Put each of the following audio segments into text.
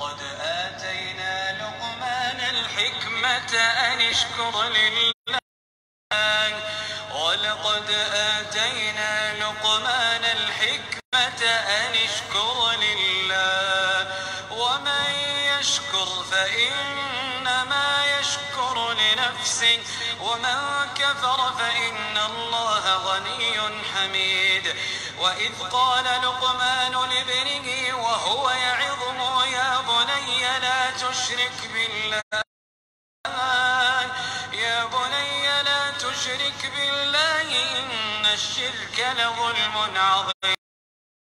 قد آتينا لقمان الحكمة أن اشكر لله ولقد آتينا لقمان الحكمة أن اشكر لله ومن يشكر فإنما يشكر لنفسه ومن كفر فإن الله غني حميد وإذ قال لقمان لابنه وهو يعظه يا بني لا تشرك بالله يا بني لا تشرك بالله إن الشرك لظلم عظيم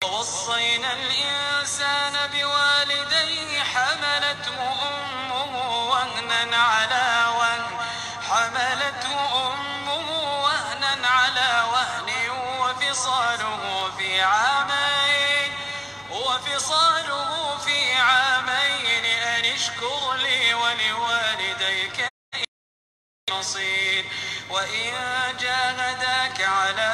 ووصينا الإنسان بوالديه حملته أمه وهنا على وهن وفصاله في عامين أن اشكر لي ولوالديك نصير وإن جاهداك على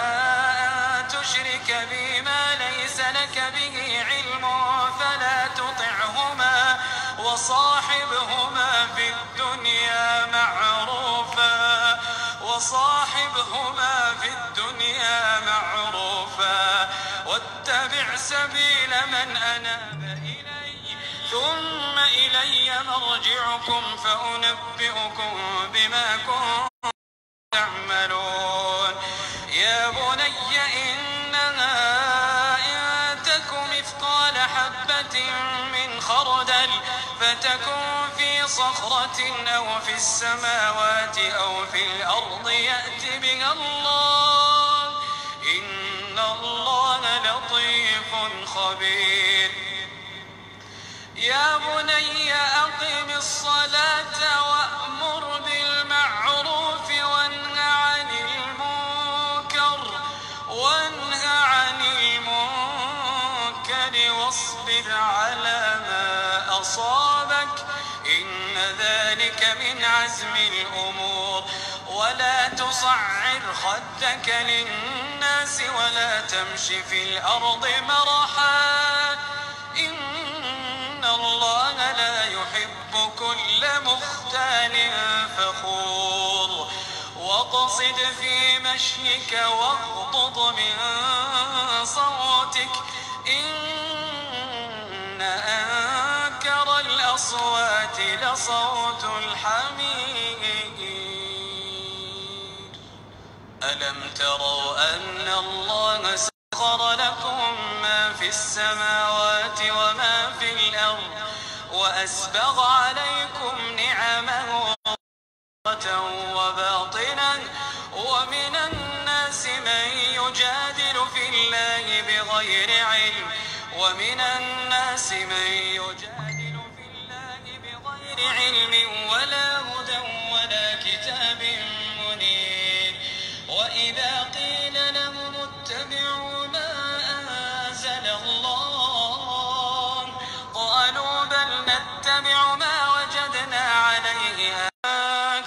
أن تشرك بي ما ليس لك به علم فلا تطعهما وصاحبهما في الدنيا معروفا واتبع سبيل من أناب إلي ثم إلي مرجعكم فأنبئكم بما كنتم تعملون يا بني إنها إن تك مثقال حبة من خردل فتكن في صخرة أو في السماوات أو في الأرض يأت بها الله إن الله لطيف خبير يا بني أقم الصلاة وأمر بالمعروف وانه عن المنكر واصبر على ما أصابك إن ذلك من عزم الأمور ولا تصعر خدك للناس ولا تمش في الأرض مرحا إن الله لا يحب كل مختال فخور واقصد في مشيك واغضض من صوتك إن أنكر الأصوات لصوت الحمير ألم تروا أن الله سخر لكم ما في السماوات وما في الأرض وأسبغ عليكم نعمه وباطنا ومن الناس من يجادل في الله بغير علم ولا هدى ولا كتاب منير وإذا قيل لهم اتبعوا ما أنزل الله قالوا بل نتبع ما وجدنا عليه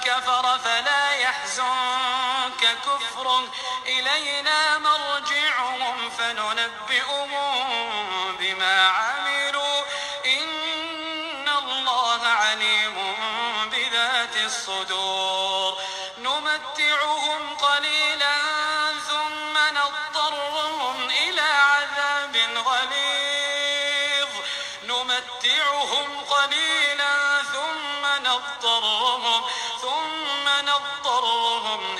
كفر فلا يحزنك كفرهم إلينا مرجعهم فننبئهم بما عملوا إن الله عليم بذات الصدور نمتعهم قليلا ثم نضطرهم إلى عذاب غليظ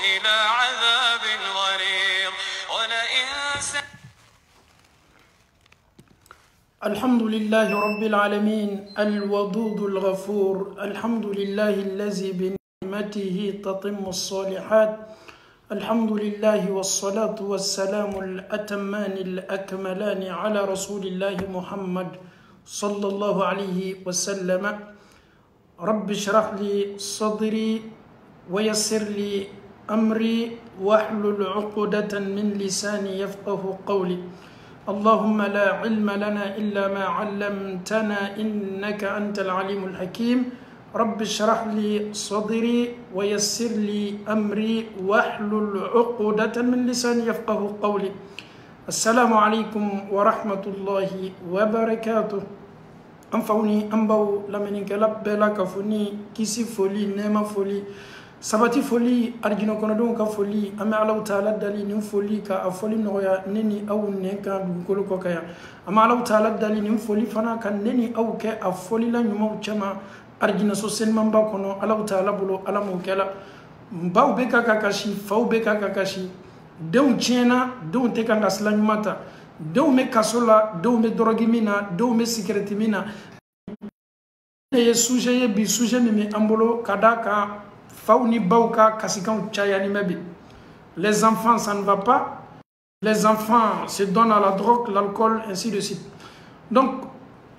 إلى عذاب غليظ ولئن الحمد لله رب العالمين الودود الغفور الحمد لله الذي بنعمته تتم الصالحات الحمد لله والصلاة والسلام الأتمان الأكملان على رسول الله محمد صلى الله عليه وسلم رب اشرح لي صدري ويسر لي أمري واحلل عقدة من لساني يفقه قولي اللهم لا علم لنا إلا ما علمتنا إنك أنت العليم الحكيم رب اشرح لي صدري ويسر لي أمري واحلل عقدة من لساني يفقه قولي السلام عليكم ورحمة الله وبركاته an faw ni an baw lamɛnnikɛla bɛɛ la ka fɔ ni kisi foli nɛɛma foli sabati foli arijinɛ kɔnɔdenw ka foli an bɛ Alahu Taala dali nin foli ka a foli nɔgɔya ne ni aw nɛn kan dugukolo kɔ kan yan an bɛ Alahu Taala dali nin foli fana ka ne ni aw kɛ a folila ɲumanw cɛman arijinɛso senimanba kɔnɔ Alahu Taala bolo ala m'o kɛla baw bɛ ka ka kasi faw bɛ ka ka kasi denw tiɲɛna denw tɛ kan ka sira ɲuman ta denw bɛ kaso la denw bɛ dɔrɔgi min na denw bɛ sikɛrɛti min na ne ye sujet ye bi sujet min bɛ an bolo ka d'a kan faw ni baw ka kasikanw cayali mɛ bi les enfants ça ne va pas les enfants se donnent à la drogue l'alcool ainsi de suite donc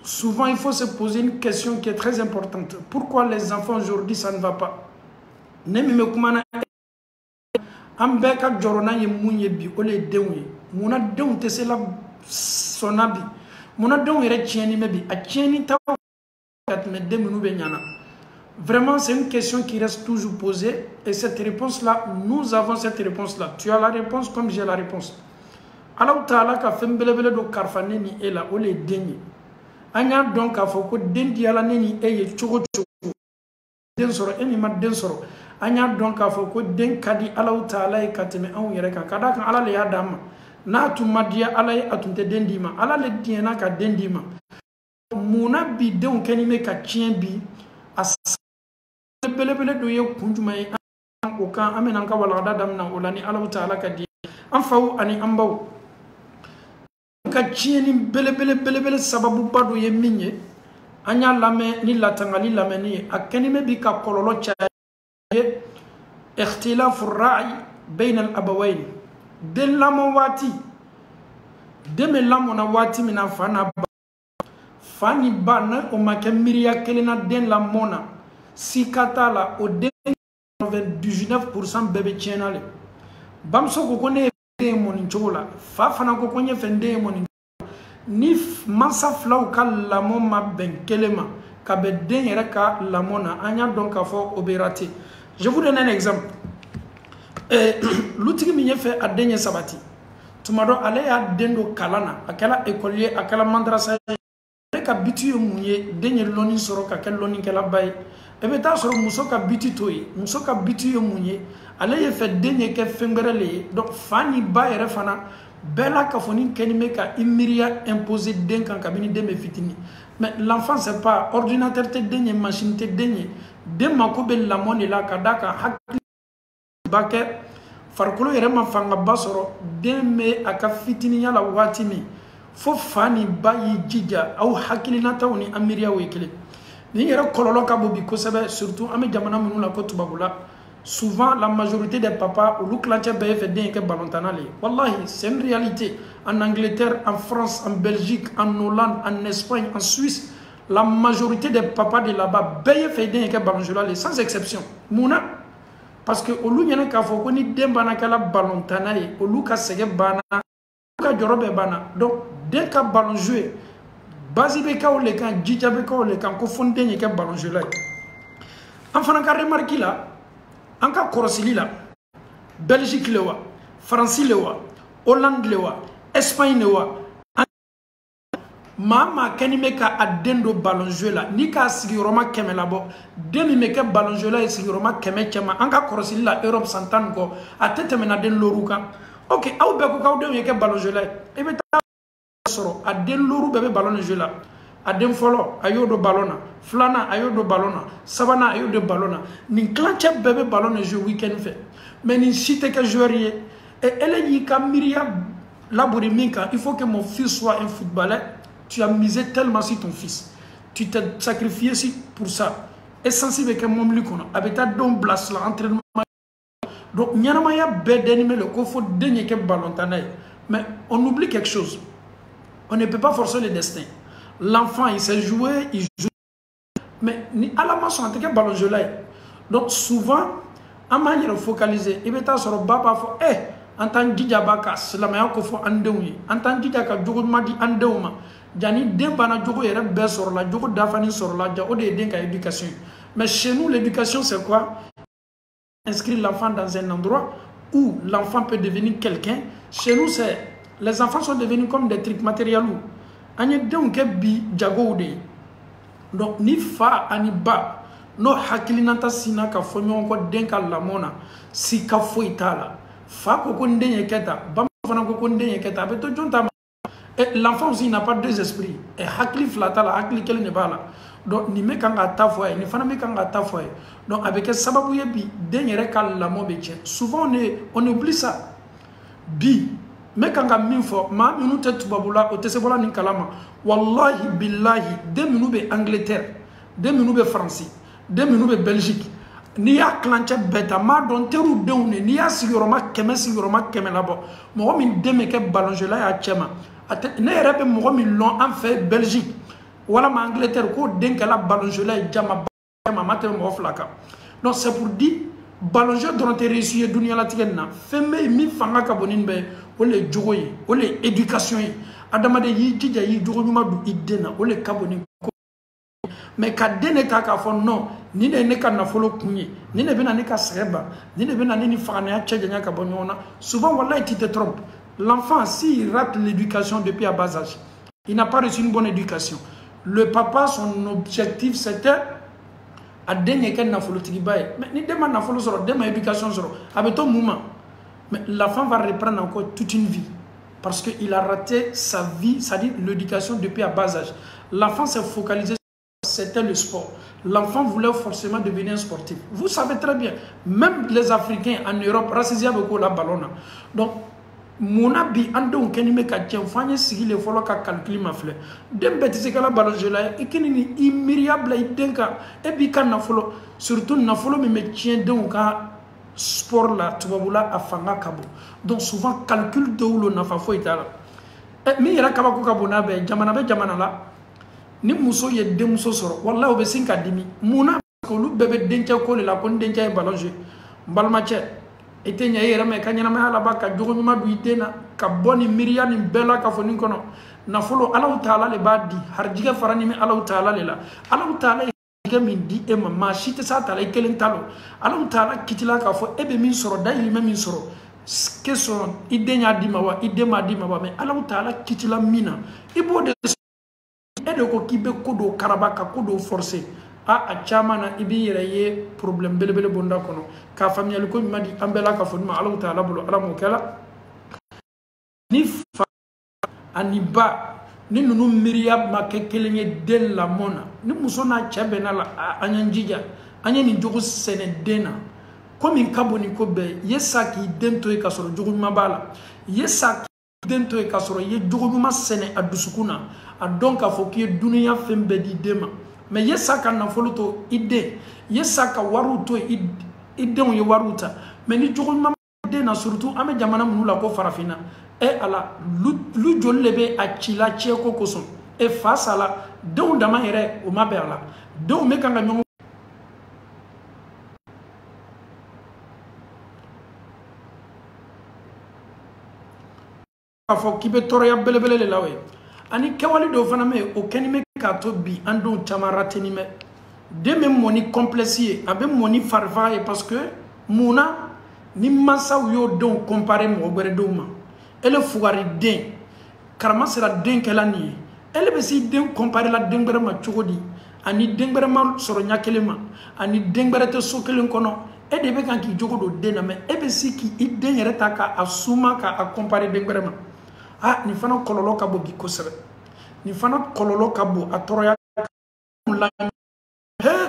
souvent il faut se poser une question qui est très importante pourquoi les enfants aujourd'hui ça ne va pas ne min bɛ kuma na an bɛɛ ka jɔrɔna ye mun ye bi o le ye denw ye munna denw tɛ se la sɔnna bi munna denw yɛrɛ tiɲɛni bɛ bi a tiɲɛni ta ka tɛmɛ den minnu bɛ ɲana vraiment c'est une question qui reste toujours posée et cette réponse là nous avons cette réponse là tu as la réponse comme j'ai la réponse Alahu Taala ka fɛn belebele dɔ kalifa ne ni e la o le ye den ye an y'a dɔn k'a fɔ ko den diyala ne ni e ye cogo cogo den sɔrɔ e min ma den sɔrɔ an y'a dɔn k'a fɔ ko den ka di Alahu Taala ye ka tɛmɛ anw yɛrɛ kan ka d'a kan Ala le y'a d'an ma n'a tun ma diya Ala ye a tun tɛ den d'i ma Ala le diɲɛna ka den d'i ma munna bi denw kɛlen bɛ ka tiɲɛ bi a belebele dɔ ye kun jumɛn ye o kan an bɛna an ka walanda daminɛ o la ni Alahu Taala ka di an faw ani an baw ka tiɲɛni belebele sababuba dɔ ye min ye an y'a lamɛn ni latangali lamɛnni ye a kɛlen bɛ bi ka kɔlɔlɔ caya ye ikhtilafu ra'i bayna al-abawayn den lamɔ waati den bɛ lamɔna waati min na fa n'a ba fa ni ba ne o ma kɛ miiriya kelen na den lamɔ na sika t'a la o den 99% bɛɛ bɛ tiɲɛna le bamuso ko ko ne ye den ye mɔni cogo la fa fana ko ko n ye fɛ n den ye mɔni cogo la ni mansa filaw ka lamɔ ma bɛn kelen ma ka bɛn den yɛrɛ ka lamɔ na an y'a dɔn k'a fɔ o bɛ raté je vous donne un exemple lutigi min ye fɛ a den ye sabati tuma dɔ ale y'a den don kalan na a kɛra école ye a kɛra madrasa ye ale ka biti ye mun ye den ye lɔnni sɔrɔ ka kɛ lɔnnikɛlaba ye e bɛ taa sɔrɔ muso ka biti to ye muso ka biti ye mun ye ale ye fɛ den ye kɛ fɛn wɛrɛ le ye donc fa ni ba yɛrɛ fana bɛɛ la k'a fɔ ni kɛlen bɛ ka i miiriya imposer den kan kabini den bɛ fitini mais l'enfant c'est pas ordinateur tɛ den ye machine tɛ den ye den mako bɛ lamɔ de la ka d'a kan hakili ba kɛ farikolo yɛrɛ ma fangaba sɔrɔ den bɛ a ka fitiniya la waati min fo fa ni ba y'i jija aw hakilinataw ni a miiriyaw ye kelen nin yɛrɛ kɔlɔlɔ ka bon bi kosɛbɛ surtout an bɛ jamana minnu la ko tubabula souvent la majorité des papas olu kilancɛ bɛɛ ye fɛ den ye kɛ balontanna le ye wallahi c'est une réalité en Angleterre en France en Belgique en Hollande en Espagne en Suisse la majorité des papas de là-bas bɛɛ ye fɛ den ye kɛ ballonjula le sans exception munna parce que olu ɲɛna k'a fɔ ko ni den banna kɛla balontanna ye olu ka sɛgɛ banna olu ka jɔrɔ bɛɛ banna donc den ka ballon jouer base bɛ kɛ o le kan jija bɛ kɛ o le kan ko fo n den ye kɛ ballonjula ye an fana ka remarque la an ka kɔrɔsili la Belgique le wa France le wa Hollande le wa Espagne le wa maa maa kɛni bɛ ka a den don ballon jouer la ni k'a sigiyɔrɔma 100 labɔ den min bɛ kɛ ballon jouer la ye sigiyɔrɔma 100 cɛman an ka kɔrɔsili la Europe san 10 kɔ a tɛ tɛmɛna den loru kan ok aw bɛɛ ko k'aw denw ye kɛ ballon jouer la ye i bɛ taa sɔrɔ a den loru bɛɛ bɛ ballon jouer la a den fɔlɔ a y'o don ballon na filanan a y'o don ballon na sabanan a y'o don ballon na nin kilancɛ bɛɛ bɛ ballon de jouer week-end fɛ mais nin si tɛ kɛ joueur ye et elle y'i ka miiriya labori min kan il faut que mon fils soit un footballeur tu as misé tellement sur ton fils tu t'es sacrifié pour ça essence bɛ kɛ mɔbili kɔnɔ a bɛ taa denw bila sila entraînement donc ɲɛnamaya bɛɛ dɛnni le ko fo den ye kɛ balontanna ye mais on oublie quelque chose on ne peut pas forcer le destin l'enfant il sait jouer il joue mais ni ala ma sɔn a tɛ kɛ ballonjula ye donc souvent an b'an yɛrɛ focaliser i bɛ taa sɔrɔ ba b'a fɔ an t'an jija ba ka silamɛya ko fɔ an denw ye an t'an jija ka jogo ɲuman di an denw ma jani den banna jogo yɛrɛ bɛɛ sɔrɔla jogo dafani sɔrɔla ja o de ye den ka éducation mais chez nous l'éducation c'est quoi inscrire l'enfant dans un endroit où l'enfant peut devenir quelqu'un chez nous c'est les enfants sont devenus comme des trucs matériels an ye denw kɛ bi jagow de ye donc ni fa ani ba no hakilinata sina ka fo ɲɔgɔn kɔ den ka lamɔ na si ka foyi t'a la fa ko ko n den ye kɛ tan ba fana ko ko n den ye kɛ tan a bɛ to jɔn ta ma l'enfant aussi n'a pas deux esprits hakili fila t'a la hakili kelen de b'a la donc nin bɛ kan ka ta fɔ a ye nin fana bɛ kan ka ta fɔ a ye donc a bɛ kɛ sababu ye bi den yɛrɛ ka lamɔ bɛ tiɲɛ souvent on oublie ça bi n bɛ kan ka min fɔ maa minnu tɛ tubabu la o tɛ se bɔla nin kalama wallahi billahi den minnu bɛ Angleterre den minnu bɛ Faransi den minnu bɛ Belgique n'i y'a kilancɛ bɛɛ ta m'a dɔn teriw denw de n'i y'a sigiyɔrɔma 100 labɔ mɔgɔ min den bɛ kɛ ballonjɛla y'a cɛ ma ne yɛrɛ bɛ mɔgɔ min lɔn an fɛ Belgique walama Angleterre k'o den kɛla ballonjɛla ye jama ma tɛmɛ mɔgɔ 2 kan donc c'est pour dire ballonjɛ dɔrɔn tɛ réussir ye dunuɲalatigɛ nin na fɛn bɛ yen min fanga ka bon ni nin bɛɛ ye o le ye jogo ye o le ye éducation ye adamaden y'i jija y'i jogo ɲuman don i den na o le ka bon ni ko mais ka den ne ta k'a fɔ non ni de ye ne ka nafolo kun ye ni de bɛna ne ka sɛgɛ ban ni de bɛna ne ni faganaya cɛ janya ka bɔ ɲɔgɔn na souvent wallahi tu te trompes l'enfant s'il rate l'éducation depuis à bas âge il n'a pas reçu une bonne éducation le papa son objectif c'était a den ye kɛ nafolotigiba ye mais ni den ma nafolo sɔrɔ den ma éducation sɔrɔ a bɛ to mun ma mais l'enfant va reprendre encore toute une vie parce qu'il a raté sa vie, c'est-à-dire l'éducation depuis à bas âge. L'enfant s'est focalisé sur c'était le sport. L'enfant voulait forcément devenir un sportif. Vous savez très bien, même les Africains en Europe, racisés avec la ballon. Donc, mon abi ando kenime ka tienfanye sigi le folo ka calcul ma fleur. Dem betise kala ballon jela e kenini immiriable idenka e bi kan na folo surtout na folo me tient donc ka sport la tubabula afanga kabo. Donc souvent calcul de ulo na fa fo itala. E mi yera kaba ko kabona be jamana la ni muso ye demuso soro wallahi o be sin ka dimi muna ko lu bebe dencha ko le la ko dencha e ballon je balma che ete nya yera me kanyana ma ala baka jogo nyuma du itena ka boni miriani bela ka foni kono na folo Allah taala le badi harjiga farani mi Allah taala le la Allah taala ga min di e ma shite sa taala kelen talo Allah taala kitila ka fo ebe min soro da ilima min soro ke so idenya dima wa idema dima wa me Allah taala kitila mina ibo de ede ko kibe kodo karabaka kodo forcé a chamana ibi yere problème belebele bonda kono ka famille ko madi ambela ka foduma Allah taala bulu ala mo kala ni fa aniba ni nunu miriya ma ke kelenye den la mona ni musona chebena la anyanjija anyani jogo sene dena komi kaboni ko be yesa ki dento e kasoro jogo mabala yesa dento e kasoro ye jogo ma sene adusukuna a donc a fo ki dunia fembe di dema mais yesa ka na foluto ide yesa ka waruto ide on ye waruta mais ni jogo ma de na surtout ame jamana munula ko farafina e ala lu jollebe a chila cheko koson e face à la don dama ere o mabela don me kanga nyong afo kibe toroya belebele le lawe ani kewali do fana me o kenime ka to bi ando chamarateni me de même moni complexe abe moni farva e parce que muna ni masa yo don comparer mo gbere do ma ele fugari den karama sera den kelani ele be si den comparer la den gbere ma chogodi ani den gbere ma soro nyakele ma ani den gbere te sokelen kono e de be kan ki jogodo den na me e be si ki i den yere ta ka asuma ka a comparer den gbere ma ni fana kololo ka bo bi ko sebe ni fana kololo ka bo atoroya la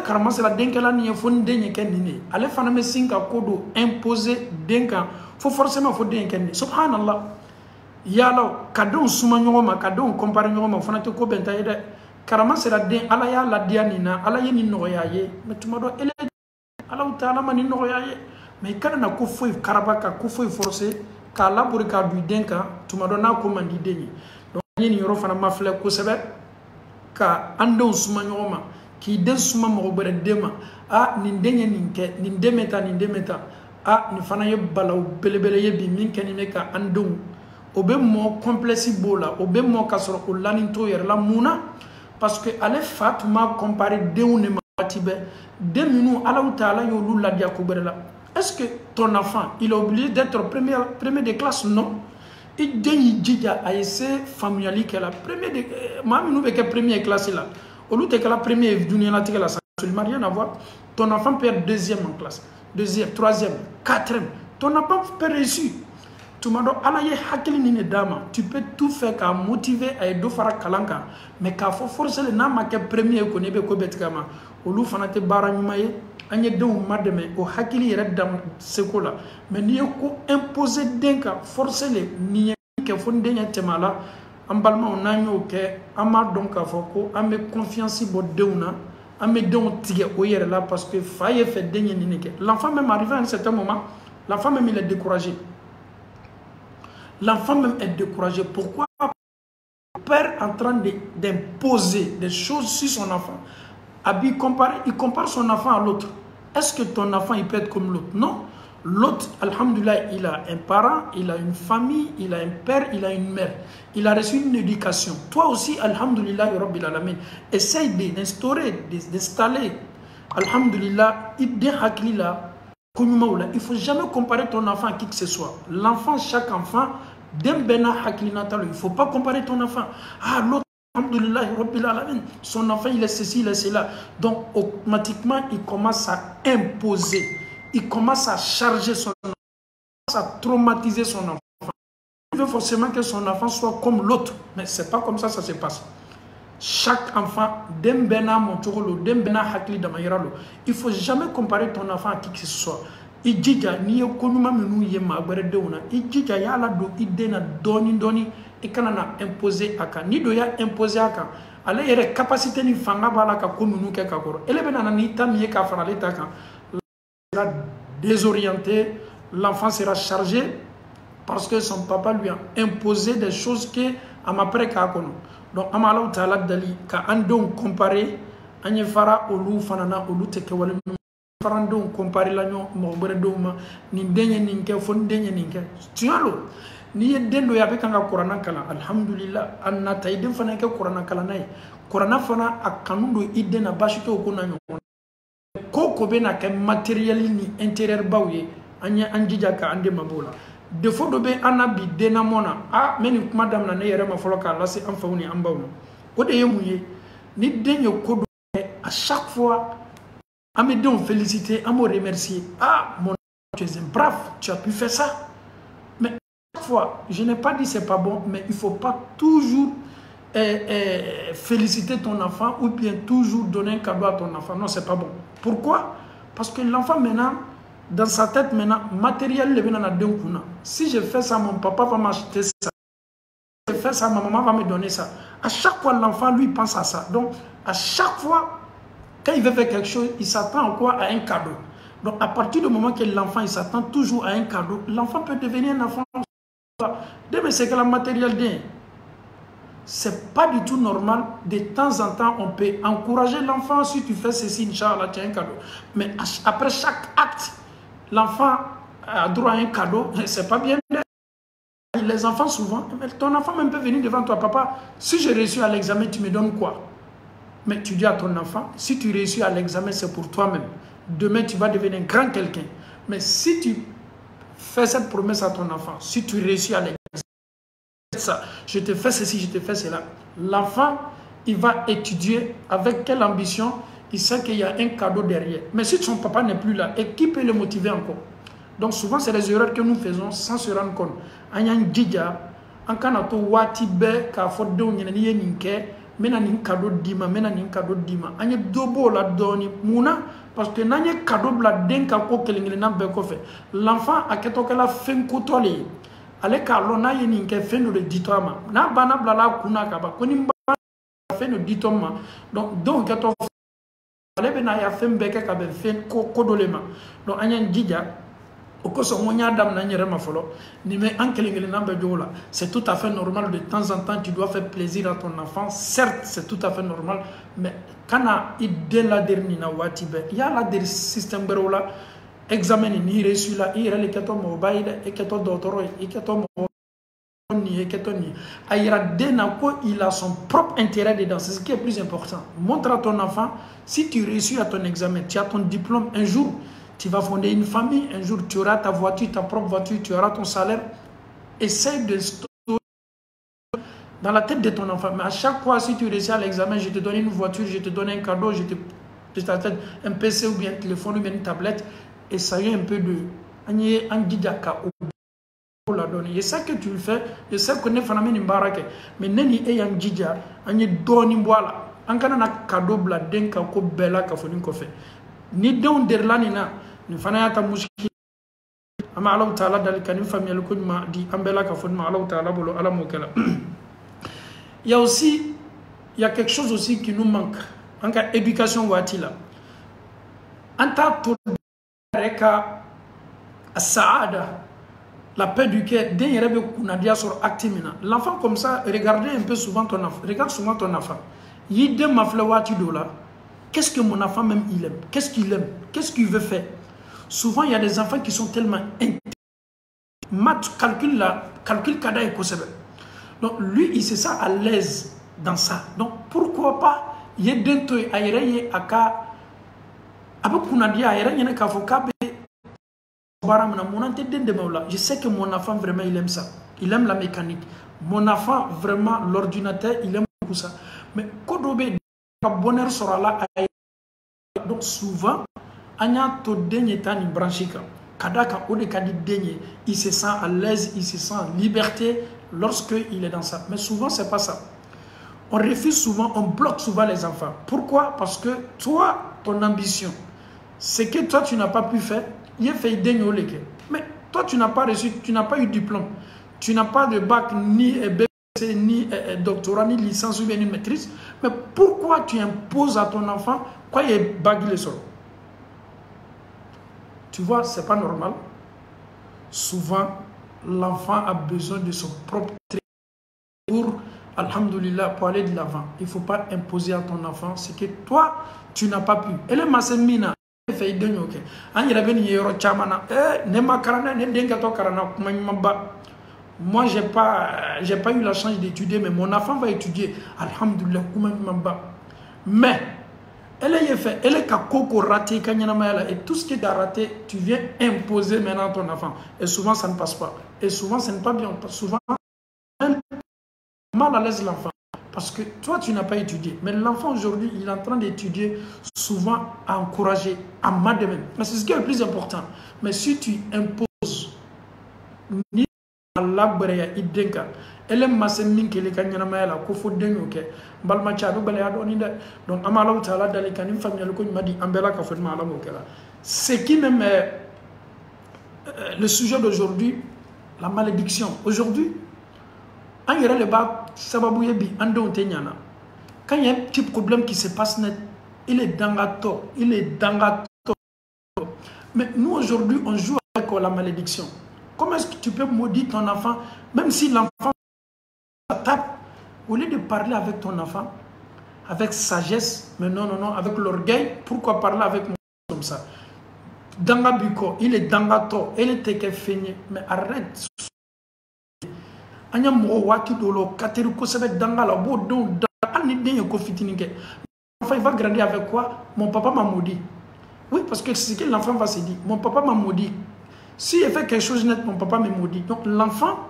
karama sera den kelani e fon den ken ni ale fana me sinka kodo imposer den kan fo forcément fo den ken subhanallah yalo kadon suma nyoma kadon comparer nyoma fana te ko benta yede karama sera den ala ya la dianina ala yeni no yaye metuma do ele ala taala mani no yaye mais kada na ko foi karabaka ko foi forcer ka labori ka du den kan tuma do na ko mandi denyi donc yeni yoro fana mafle ko sebe ka ando suma nyoma ki den suma mo bere dema nin denye ninke nin demeta ni fana ye balaw belebele ye bi min keni me ka ando obe mo complexe bola obe mo kasoro o lanin to yer la muna parce que ale fatuma comparer deun ne matibe de minu ala taala yo lulla dia ko bere la est-ce que ton enfant il est obligé d'être premier de classe non il denyi jija a essayer familiali que la premier de ma minu be que première classe là Au lieu de la première, ça n'a rien à voir. Ton enfant peut être deuxième en classe, deuxième, troisième, quatrième. Ton enfant peut réussir. Tu peux tout faire qu'à motiver à aider à kalanka, mais qu'à forcer les nama que premier qu'on ait betkama. Au lieu fanate baranyumaye, anye de ou madame au hakili red dam sekola. Mais n'y a qu'au imposer denka, forcer les n'y que fondenya temala. Ambalma on a eu que ama donc à foko, ame confiance bo deuna, ame donc tige oyer là parce que faille fait denye nineke. L'enfant même arrivé à un certain moment, l'enfant même il est découragé. L'enfant même est découragé. Pourquoi le père est en train d'imposer des choses sur son enfant? Il compare son enfant à l'autre. Est-ce que ton enfant il peut être comme l'autre? Non. L'autre, alhamdoulilah, il a un parent, il a une famille, il a un père, il a une mère. Il a reçu une éducation. Toi aussi, alhamdoulilah, Rabbil Alamin, essaye d'instaurer, d'installer, alhamdoulilah, il ne faut jamais comparer ton enfant à qui que ce soit. L'enfant, chaque enfant, il ne faut pas comparer ton enfant. Ah, l'autre, son enfant, il est ceci, il est cela. Donc, automatiquement, il commence à imposer. Il commence à charger son enfant, il commence à traumatiser son enfant. Il veut forcément que son enfant soit comme l'autre. Mais ce n'est pas comme ça se passe. Chaque enfant, il ne faut jamais comparer ton enfant à qui que ce soit. Il dit que ni konuma menu yema gbere deuna il dit que ya la do idena doni et kana imposer aka ni do ya imposer aka ale yere capacité ni fanga bala ka komunu ke ka koro ele benana ni tamie ka fara leta kan sera désorienté, l'enfant sera chargé parce que son papa lui a imposé des choses que amapré ka kono. Donc amala taala dali ka andon comparer anye fara olu fanana olu teke wala farandon comparer la nyo mo bere doma ni denye ninke fon denye ninke tialo ni yedendo ya be kanga qur'an kala alhamdulillah anna tayden fana ke qur'an kala nay qur'an fana akanundo idena bashito ko nanyo ko be na ke matériel ni intérieur bawye anya anjija ka ande mabola de fo do be anabi dena mona ah meni madame na ne yere ma folo ka lasi am fawni am bawno o de yemuye ni denye ko à chaque fois à me donner féliciter, à me remercier. Ah, mon tu es un brave, tu as pu faire ça. Mais chaque fois, je n'ai pas dit c'est pas bon, mais il ne faut pas toujours féliciter ton enfant ou bien toujours donner un cadeau à ton enfant. Non, c'est pas bon. Pourquoi? Parce que l'enfant maintenant, dans sa tête maintenant, matériel le vient d'un coup. Si je fais ça, mon papa va m'acheter ça. Si je fais ça, ma maman va me donner ça. À chaque fois, l'enfant, lui, pense à ça. Donc, à chaque fois, quand il veut faire quelque chose, il s'attend à quoi? À un cadeau. Donc, à partir du moment que l'enfant, il s'attend toujours à un cadeau, l'enfant peut devenir un enfant. Mais c'est que le matériel dit, c'est pas du tout normal. De temps en temps, on peut encourager l'enfant. Si tu fais ceci, Inch'Allah, tu as un cadeau. Mais après chaque acte, l'enfant a droit à un cadeau. C'est pas bien. Les enfants, souvent, ton enfant même peut venir devant toi, papa, si j'ai réussi à l'examen, tu me donnes quoi? Mais tu dis à ton enfant, si tu réussis à l'examen, c'est pour toi-même. Demain, tu vas devenir un grand quelqu'un. Mais si tu fais cette promesse à ton enfant, si tu réussis à l'examen, je te fais ceci, je te fais cela. L'enfant, il va étudier avec quelle ambition, il sait qu'il y a un cadeau derrière. Mais si son papa n'est plus là, et qui peut le motiver encore? Donc souvent, c'est les erreurs que nous faisons sans se rendre compte. Mena nin cadeau dima mena nin cadeau dima anye dobo la doni muna parce que nanye cadeau bla denka ko kelingile na be ko fe l'enfant a keto kala fen ko tole ale ka lo na yeni nke fen do ditoma na bana bla la kuna ka ba koni ba fen do ditoma donc keto ale be na ya fen be ka be fen ko kodolema donc anye dija c'est tout à fait normal. De temps en temps, tu dois faire plaisir à ton enfant. Certes, c'est tout à fait normal. Mais quand il y a des systèmes de examen, il reçu là, il y a les mobile, il a son propre intérêt dedans. C'est ce qui est plus important. Montre à ton enfant, si tu réussis à ton examen, tu as ton diplôme un jour. Tu vas fonder une famille, un jour tu auras ta voiture, ta propre voiture, tu auras ton salaire. Essaye de dans la tête de ton enfant. Mais à chaque fois, si tu réussis à l'examen, je te donne une voiture, je te donne un cadeau, je te un PC ou bien un téléphone ou bien une tablette, et ça y est un peu de... Et ça que tu le fais, je sais que tu fais, mais neni e yang jija, anye doni boala, ankana na cadeau bla denka ko bela ka foni ko fe. Ni don derlani na, ni fana yata mushkil. Ama Allah Ta'ala dalika ni famille ko ma di ambela ka foni ma Allah Ta'ala bolo ala mokela. Il y a aussi, il y a quelque chose aussi qui nous manque. En cas éducation watila. Anta to reka saada. La paix du cœur, l'enfant comme ça, regardez un peu souvent ton enfant. Regarde souvent ton enfant. Qu'est-ce que mon enfant même il aime? Qu'est-ce qu'il aime? Qu'est-ce qu'il veut faire? Souvent, il y a des enfants qui sont tellement intelligents. Calcul kada et kosebe. Donc lui, il se sent à l'aise dans ça. Donc pourquoi pas il y a des gens qui je sais que mon enfant vraiment il aime ça. Il aime la mécanique. Mon enfant vraiment l'ordinateur il aime beaucoup ça. Mais quand on a bonheur sera là, donc souvent anya to denye tani branchika. Kadaka ode kadi denye, il se sent à l'aise, il se sent en liberté lorsque il est dans ça. Mais souvent c'est pas ça. On refuse souvent, on bloque souvent les enfants. Pourquoi? Parce que toi, ton ambition, c'est que toi tu n'as pas pu faire. Il fait mais toi tu n'as pas reçu, tu n'as pas eu de diplôme, tu n'as pas de bac, ni BC, ni doctorat, ni licence ou bien une maîtrise. Mais pourquoi tu imposes à ton enfant quoi il est bagué le sol? Tu vois, c'est pas normal. Souvent, l'enfant a besoin de son propre travail pour, alhamdoulilah, pour aller de l'avant. Il ne faut pas imposer à ton enfant ce que toi, tu n'as pas pu. Elle est massemina. Moi j'ai pas eu la chance d'étudier, mais mon enfant va étudier, alhamdoulilah. Mais elle est raté, et tout ce qui est raté, tu viens imposer maintenant à ton enfant, et souvent ça ne passe pas, et souvent ça n'est pas bien, souvent même mal à l'aise l'enfant. Parce que toi, tu n'as pas étudié. Mais l'enfant aujourd'hui, il est en train d'étudier, souvent à encourager, à de même. Mais c'est ce qui est le plus important. Mais si tu imposes, ni Allah idenka, elle est masse minke le kanyana la kofo denyo ke, balma chado balaya donida. Donc amala Ta'ala dans les canim familiales qu'on m'a dit ambela ka fodma ala mokela. Ce qui même le sujet d'aujourd'hui, la malédiction. Aujourd'hui, quand il y a un petit problème qui se passe net, il est dans la tort, il est dans la tort. Mais nous aujourd'hui, on joue avec la malédiction. Comment est-ce que tu peux maudire ton enfant, même si l'enfant tape, au lieu de parler avec ton enfant, avec sagesse, mais non, avec l'orgueil, pourquoi parler avec moi comme ça? Dans la buco, il est dans la tort, il est tékéféné, mais arrête. Anya mo wati dolo kateri ko sebe danga la bo don ani den ko fitini ke. L'enfant il va grandir avec quoi? Mon papa m'a maudit. Oui, parce que c'est ce que l'enfant va se dire. Mon papa m'a maudit. Si il fait quelque chose net, mon papa me maudit. Donc l'enfant,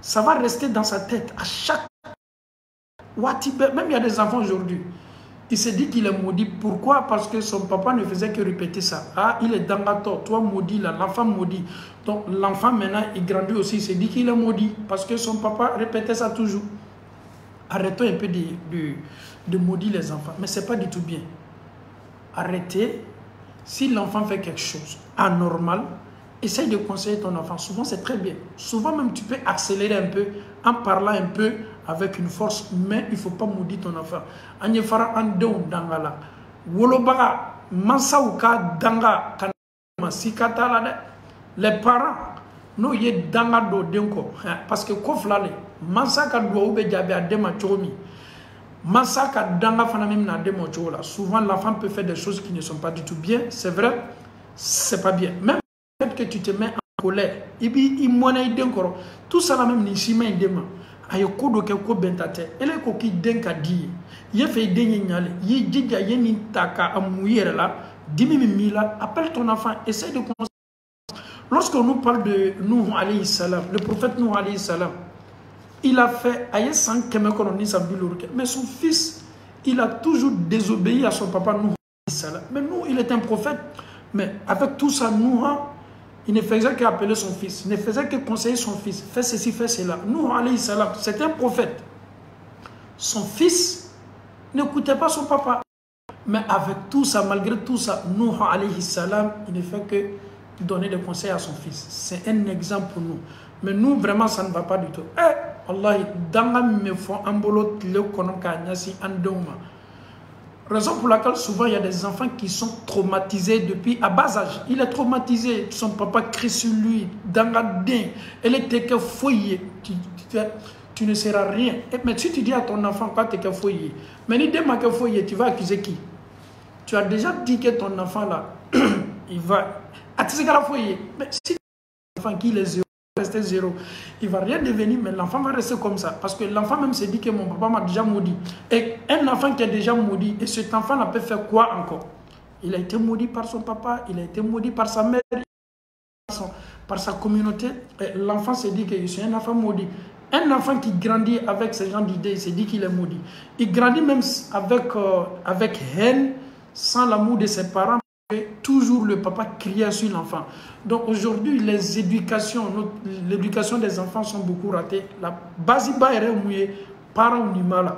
ça va rester dans sa tête à chaque wati. Même il y a des enfants aujourd'hui. Il se dit qu'il est maudit. Pourquoi? Parce que son papa ne faisait que répéter ça. Ah, il est dans la tort. Toi maudit là, l'enfant maudit. Donc l'enfant maintenant, il grandit aussi. Il se dit qu'il est maudit. Parce que son papa répétait ça toujours. Arrêtons un peu de maudire les enfants. Mais ce n'est pas du tout bien. Arrêtez. Si l'enfant fait quelque chose anormal, essaye de conseiller ton enfant. Souvent, c'est très bien. Souvent, même, tu peux accélérer un peu en parlant un peu avec une force, mais il ne faut pas maudire ton enfant. Anyefara andon dangala. Wolobaga, mansauka danga sikatala de. Les parents, nous y danga do denko. Parce que koflale, mansaka doit oube jabe adema chomi. Mansaka danga fanamim na demo chola. Souvent, l'enfant peut faire des choses qui ne sont pas du tout bien. C'est vrai, c'est pas bien. Même que tu te mets en colère, tout ça la même ni chima indema ayo kodo ke ko bentate ele ko ki denka di ye fe denye nyale ye djidja ye ni taka amuyere la dimi mila appelle ton enfant, essaie de conseiller. Lorsqu'on nous parle de Nuh alayhi salam, le prophète Nuh alayhi salam, il a fait mais son fils, il a toujours désobéi à son papa Nuh. Mais Nuh, il est un prophète. Mais avec tout ça, Nuh, il ne faisait qu'appeler son fils, il ne faisait que conseiller son fils. Fais ceci, fais cela. Nuh, alayhi salam, c'est un prophète. Son fils n'écoutait pas son papa. Mais avec tout ça, malgré tout ça, Nuh, alayhi salam, il ne fait que donner des conseils à son fils. C'est un exemple pour nous. Mais nous, vraiment, ça ne va pas du tout. Eh, Allah, dans la me font un bolot, le konoka, nyasi, andoma. Raison pour laquelle souvent il y a des enfants qui sont traumatisés depuis à bas âge. Il est traumatisé, son papa crie sur lui, dans la dent, elle était que foyer. Tu ne seras rien. Mais si tu dis à ton enfant quand tu es que foyer, mais ni demain que foyer, tu vas accuser qui? Tu as déjà dit que ton enfant là, il va. Ah, tu sais qu'à la foyer. Mais si ton enfant qui est zéro, rester zéro, il ne va rien devenir, mais l'enfant va rester comme ça. Parce que l'enfant même se dit que mon papa m'a déjà maudit. Et un enfant qui est déjà maudit, et cet enfant-là peut faire quoi encore? Il a été maudit par son papa, il a été maudit par sa mère, par sa communauté. L'enfant se dit que je suis un enfant maudit. Un enfant qui grandit avec ce genre d'idées, il se dit qu'il est maudit. Il grandit même avec haine, sans l'amour de ses parents. Et toujours le papa criait sur l'enfant. Donc aujourd'hui, l'éducation des enfants sont beaucoup ratées. La base est mouillée, parents ni mal.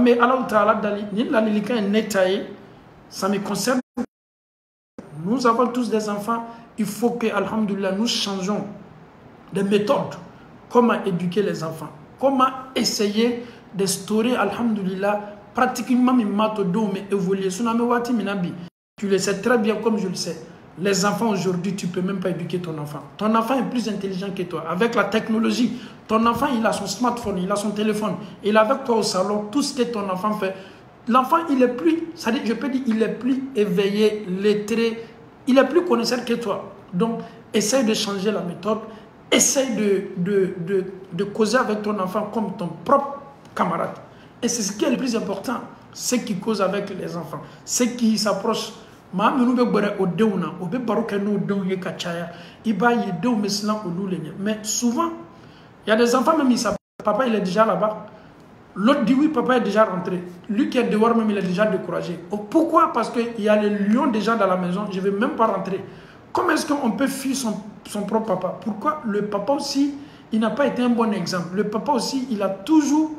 Mais Allah Ta'ala dali, la lilika est nettoyée. Ça me concerne. Nous avons tous des enfants. Il faut que, alhamdoulilah, nous changeons de méthode. Comment éduquer les enfants? Comment essayer d'instaurer, alhamdoulilah, pratiquement mes méthodes, mais évoluer. Tu le sais très bien comme je le sais. Les enfants aujourd'hui, tu ne peux même pas éduquer ton enfant. Ton enfant est plus intelligent que toi. Avec la technologie, ton enfant, il a son smartphone, il a son téléphone. Il est avec toi au salon, tout ce que ton enfant fait. L'enfant, il est plus, je peux dire, il est plus éveillé, lettré, il est plus connaisseur que toi. Donc, essaye de changer la méthode. Essaye de causer avec ton enfant comme ton propre camarade. Et c'est ce qui est le plus important. Ceux qui causent avec les enfants. Ceux qui s'approchent. Mais souvent, il y a des enfants même, ils savent, papa il est déjà là-bas. L'autre dit oui, papa est déjà rentré. Lui qui est dehors même, il est déjà découragé. Pourquoi? Parce qu'il y a les lions déjà dans la maison, je ne vais même pas rentrer. Comment est-ce qu'on peut fuir son propre papa? Pourquoi? Le papa aussi, il n'a pas été un bon exemple. Le papa aussi, il a toujours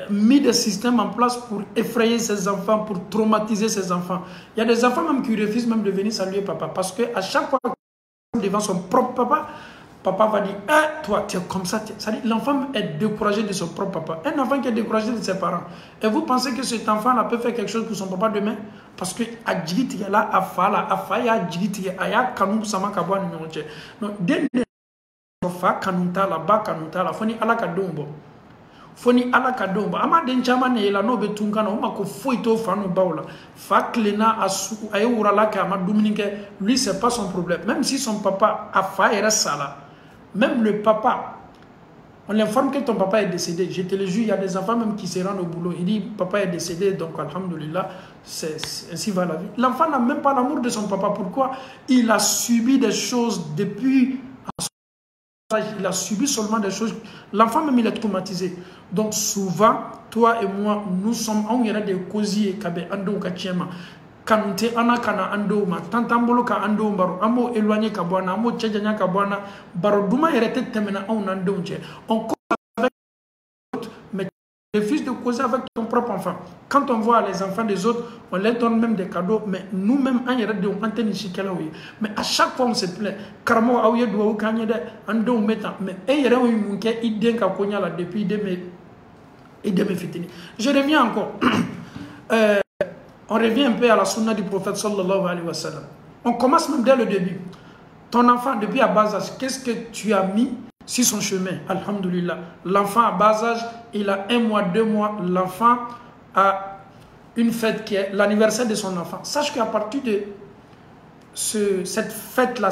mis des systèmes en place pour effrayer ses enfants, pour traumatiser ses enfants. Il y a des enfants même qui refusent même de venir saluer papa. Parce qu'à chaque fois qu'il est devant son propre papa, papa va dire, toi, tu es comme ça. L'enfant est découragé de son propre papa. Un enfant qui est découragé de ses parents. Et vous pensez que cet enfant-là peut faire quelque chose pour son papa demain? Parce que à Djigit, il y a là, à Fala, à Faya, à Djigit, il y a Kanou, Sama, Kabwa, Numéroche. Donc, dès que Fa, Kanouta, là-bas, Kanouta, là, Foni, Ala Kadombo. Foni, Ala Kadombo. Ama Denchaman, et la Nobe Tungana, on m'a Foito, Fano Baula. Fa, Klena, Aye, Uralaka, Ama Dominique, lui, c'est pas son problème. Même si son papa a failli rester là. Même le papa, on l'informe que ton papa est décédé. Je te le jure, il y a des enfants même qui se rendent au boulot. Il dit, papa est décédé, donc alhamdoulilah, ainsi va la vie. L'enfant n'a même pas l'amour de son papa. Pourquoi? Il a subi des choses depuis son âge. Il a subi seulement des choses. L'enfant même, il est traumatisé. Donc souvent, toi et moi, nous sommes, on y a des causiers, kabe, ando, kachema. Kanute anakana ando ma tantambolo ka ando baro amo éloigné ka bwana amo tchadjanya ka bwana baro duma yerete temena on ando nje on cause avec mais refuse de causer avec ton propre enfant. Quand on voit les enfants des autres, on leur donne même des cadeaux, mais nous-mêmes on yerete de antenne chikela oui. Mais à chaque fois on se plaint karamo awye do o kanye de ando metan mais e yere on munke iden ka konya la depuis de me fitini. Je reviens encore. On revient un peu à la sunna du prophète sallallahu alayhi wa sallam. On commence même dès le début. Ton enfant, depuis à bas âge, qu'est-ce que tu as mis sur son chemin? Alhamdulillah. L'enfant à bas âge, il a 1 mois, 2 mois. L'enfant a une fête qui est l'anniversaire de son enfant. Sache qu'à partir de cette fête-là,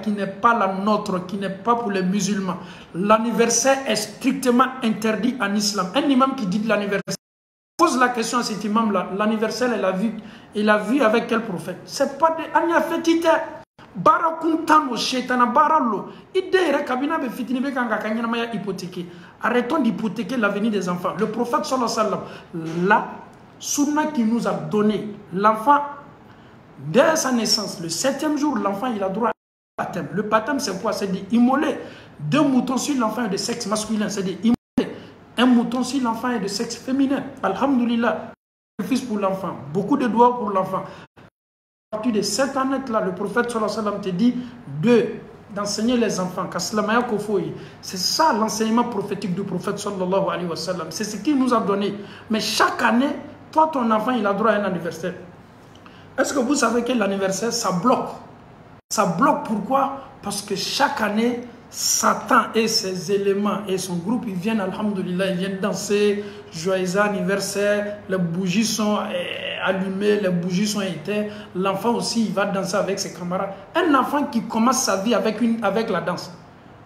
qui n'est pas la nôtre, qui n'est pas pour les musulmans, l'anniversaire est strictement interdit en islam. Un imam qui dit de l'anniversaire, pose la question à cet imam-là, l'anniversaire, il a vu avec quel prophète? C'est pas de Anya Fetite. bara kuntano shetana baralo idere kabina be fitini be kanga kanyana maya hypothéquer. Arrêtons d'hypothéquer l'avenir des enfants. Le prophète sallallahu alayhi wa sallam, la sunna qui nous a donné l'enfant dès sa naissance, le 7e jour, l'enfant il a droit à baptême. Le baptême, c'est quoi? C'est d'immoler 2 moutons si l'enfant est de sexe masculin. C'est d'immoler 1 mouton si l'enfant est de sexe féminin. Alhamdulillah, sacrifice pour l'enfant, beaucoup de doigts pour l'enfant. À partir de cette année-là, le prophète sallallahu alayhi wa sallam te dit d'enseigner les enfants. C'est ça l'enseignement prophétique du prophète sallallahu alayhi wa sallam. C'est ce qu'il nous a donné. Mais chaque année, toi, ton enfant, il a droit à un anniversaire. Est-ce que vous savez que l'anniversaire, ça bloque? Ça bloque pourquoi? Parce que chaque année, Satan et ses éléments et son groupe, ils viennent, alhamdoulilah, ils viennent danser, joyeux anniversaire, les bougies sont allumées, les bougies sont éteintes, l'enfant aussi, il va danser avec ses camarades. Un enfant qui commence sa vie avec la danse.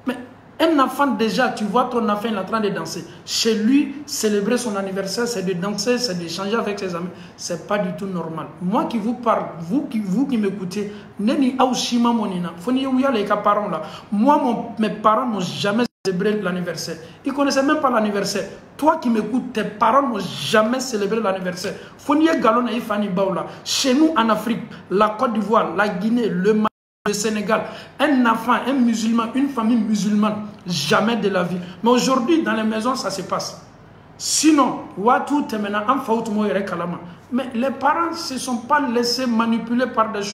Mais un enfant déjà, tu vois ton enfant, il est en train de danser. Chez lui, célébrer son anniversaire, c'est de danser, c'est d'échanger avec ses amis. C'est pas du tout normal. Moi qui vous parle, vous qui m'écoutez, neni aushima monina, foni ouya les parents là. Moi, mes parents n'ont jamais célébré l'anniversaire. Ils connaissaient même pas l'anniversaire. Toi qui m'écoutes, tes parents n'ont jamais célébré l'anniversaire. Foni galon et Fanny Baoula. Chez nous en Afrique, la Côte d'Ivoire, la Guinée, le Mali, le Sénégal, un enfant, un musulman, une famille musulmane, jamais de la vie. Mais aujourd'hui, dans les maisons, ça se passe. Sinon, mais les parents ne se sont pas laissés manipuler par des choses.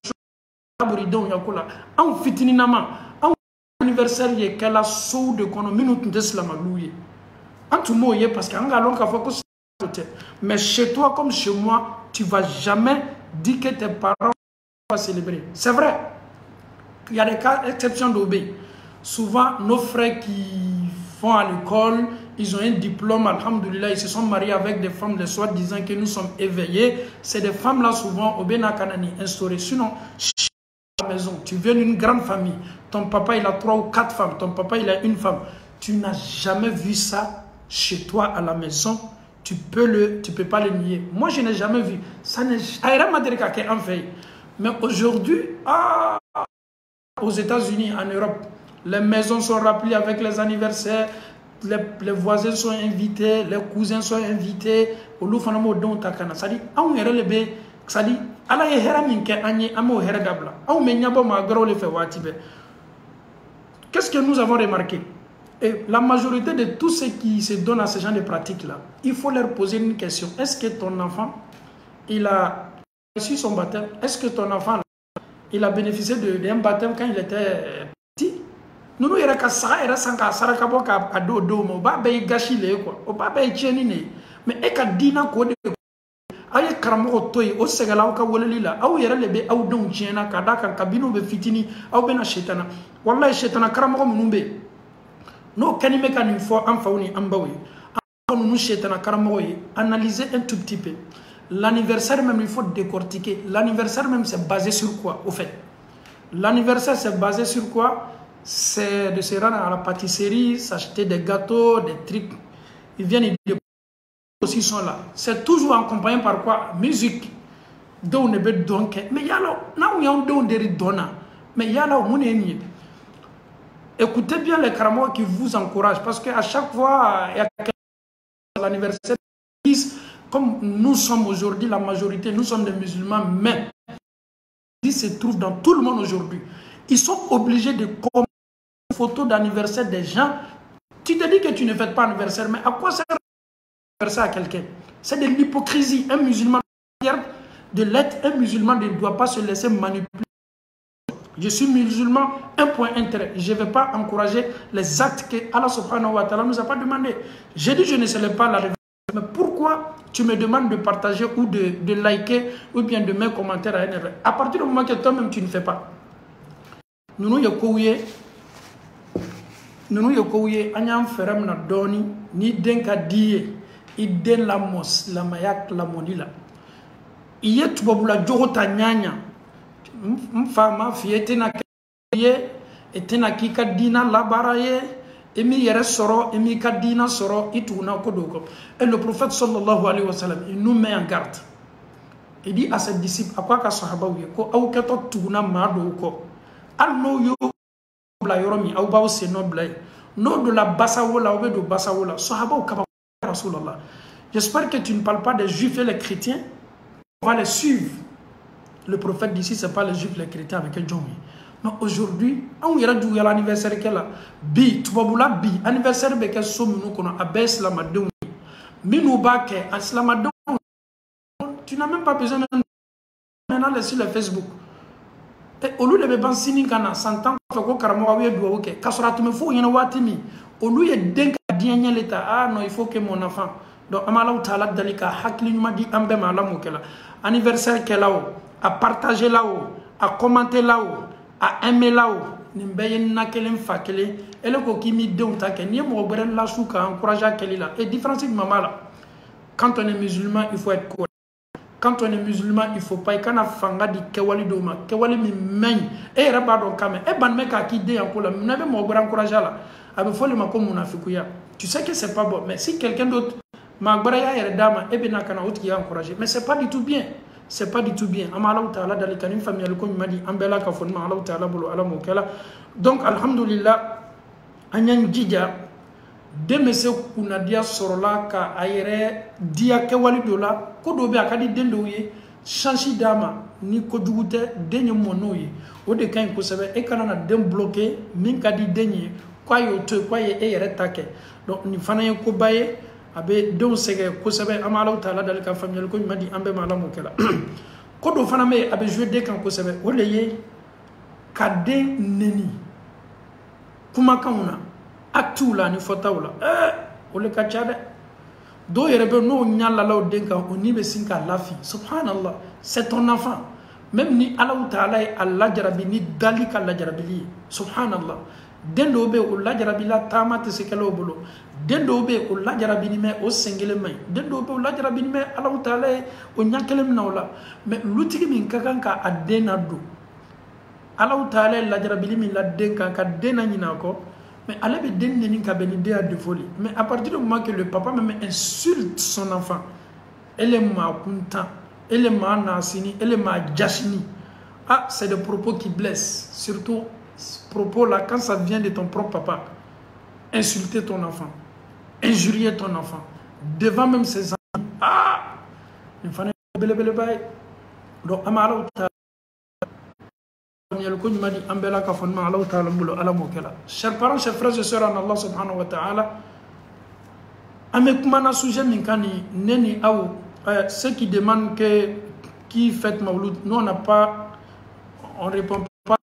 Anniversaire, il y a quel saut de minute de cela. Parce que mais chez toi comme chez moi, tu ne vas jamais dire que tes parents vont célébrer. C'est vrai. Il y a des cas exceptions d'obéir. Souvent, nos frères qui vont à l'école, ils ont un diplôme, alhamdoulilah, ils se sont mariés avec des femmes de soi-disant que nous sommes éveillés. C'est des femmes-là, souvent, au Bénakanani, instaurées. Sinon, chez la maison, tu viens d'une grande famille. Ton papa, il a 3 ou 4 femmes. Ton papa, il a une femme. Tu n'as jamais vu ça chez toi à la maison. Tu peux pas le nier. Moi, je n'ai jamais vu. Ça n'est jamais. Mais aujourd'hui, aux États-Unis, en Europe, les maisons sont rappelées avec les anniversaires, les voisins sont invités, les cousins sont invités. Qu'est-ce que nous avons remarqué? Et la majorité de tous ceux qui se donnent à ce genre de pratiques-là, il faut leur poser une question. Est-ce que ton enfant, il a reçu son baptême? Est-ce que ton enfant, il a bénéficié d'un baptême quand il était petit? Nous il y a des mais et ka dina ko de aye karamo toy o segala o ka woleli la aw yere lebe aw don tiena ka da kan kabino be fitini aw bena shetana wallahi shetana karamo munumbe no kanime kan une fois en fauni ambawi nous shetana karamo yi analyser un tout petit peu. L'anniversaire même, il faut décortiquer. L'anniversaire même, c'est basé sur quoi, au fait? L'anniversaire, c'est basé sur quoi? C'est de se rendre à la pâtisserie, s'acheter des gâteaux, des trucs. Ils viennent, ils aussi sont là. C'est toujours accompagné par quoi? Musique. Donc, mais il y a là, il y a un don de donna. Mais il y a là, on est écoutez bien les cramois qui vous encouragent. Parce qu'à chaque fois, il y a l'anniversaire, comme nous sommes aujourd'hui, la majorité, nous sommes des musulmans, mais ils se trouvent dans tout le monde aujourd'hui. Ils sont obligés de commenter une photo d'anniversaire des gens. Tu te dis que tu ne fêtes pas anniversaire, mais à quoi sert l'anniversaire à quelqu'un? C'est de l'hypocrisie. Un musulman, de l'être, un musulman ne doit pas se laisser manipuler. Je suis musulman, un point intérêt. Je ne vais pas encourager les actes que Allah subhanahu wa ta'ala nous a pas demandé. J'ai dit je ne célèbre pas la. Mais pourquoi tu me demandes de partager ou de liker ou bien de mettre commentaire à NRV? À partir du moment que toi-même tu ne fais pas. Nous yokouye anyam ferem na doni ni denka die iden la mos la mayak la monila. Iye tubabula jogota nyanya. Mfama fiete na kiye etena kika dina la baraye. Et le prophète sallallahu alayhi wa sallam, il nous met en garde. Il dit à ses disciples, à quoi que sahaba ou ko au kato tuna mado ko al no yo bla yoromi au ba se no bla no de la basawola ou de basawola sahaba ou kaba Rasulallah. J'espère que tu ne parles pas des juifs et les chrétiens. On va les suivre. Le prophète d'ici, ce n'est pas les juifs et les chrétiens avec John. Mais aujourd'hui, on ira du l'anniversaire qu'elle a. Bi, tu vas bouler bi. Anniversaire de quel somme nous connaissons. Abès Slamadou. Minoubake, Aslamadou. Tu n'as même pas besoin de maintenant sur le Facebook. Et au lieu de me sini kana santan fait ko karamo awe do oke kasora tu me fou yana watimi au lieu de denka dianya l'état ah non il faut que mon enfant donc amala taala dalika hakli ñuma di ambe mala mokela anniversaire kelao à partager là-haut à commenter là-haut à aimer là-haut ni mbeye nakelen fakele ele ko kimi de utake ni mo gbere la souka encourager kelila et différence de maman là quand on est musulman il faut être correct. Quand on est musulman, il ne faut pas qu'on a fanga di kewali doma, kewali mi men, et rabado kame, et ban meka qui dé encore là, n'avez mon grand courage là, avec folie ma comme munafikuya. Tu sais que c'est pas bon, mais si quelqu'un d'autre m'a braya et dama, et bien kana autre qui a encouragé, mais c'est pas du tout bien, c'est pas du tout bien. Amala ta'ala dans les canines familiales comme m'a dit, ambela ka fonma Allah ta'ala bolo ala mokela. Donc alhamdulillah, anyan djidja. Demese kuna dia sorola ka ayere dia kewali dola ko do be akadi dendo ye change dama ni ko dugute denye mono ye o de kan ko sebe e kana na dem bloquer min kadi denye kwa yo to kwa ye e yere take donc ni fana ye ko baye abe don sege ko sebe amala taala dal ka famille ko madi ambe mala mo kala ko do fana me abe jouer de kan ko sebe o le ye kade neni kuma kauna Actula ni fotawla ole kachade do yerebe no nyalla law denka oni be sinka lafi subhanallah c'est ton enfant même ni Allah taala Allah jarabi ni dalika Allah jarabili subhanallah dendo be Allah jarabila tamate sekelo bolo dendo be Allah jarabini me o sengele may dendo be Allah jarabini me Allah taala o nyakelem nawla mais lutigi min kakanka adena do Allah taala Allah jarabili min la denka ka dena nyina ko. Mais elle est de folie. Mais à partir du moment que le papa même insulte son enfant, elle est ma content, elle est ma nasini, elle est ma jashini. Ah, c'est des propos qui blessent. Surtout, ce propos-là, quand ça vient de ton propre papa, insulter ton enfant, injurier ton enfant, devant même ses amis. Ah! Il fallait belle bail. Donc, Amara, chers parents, chers frères et sœurs en Allah subhanahu wa ta'ala, ceux qui demandent qui fait Mawlud, nous on n'a pas, on répond pas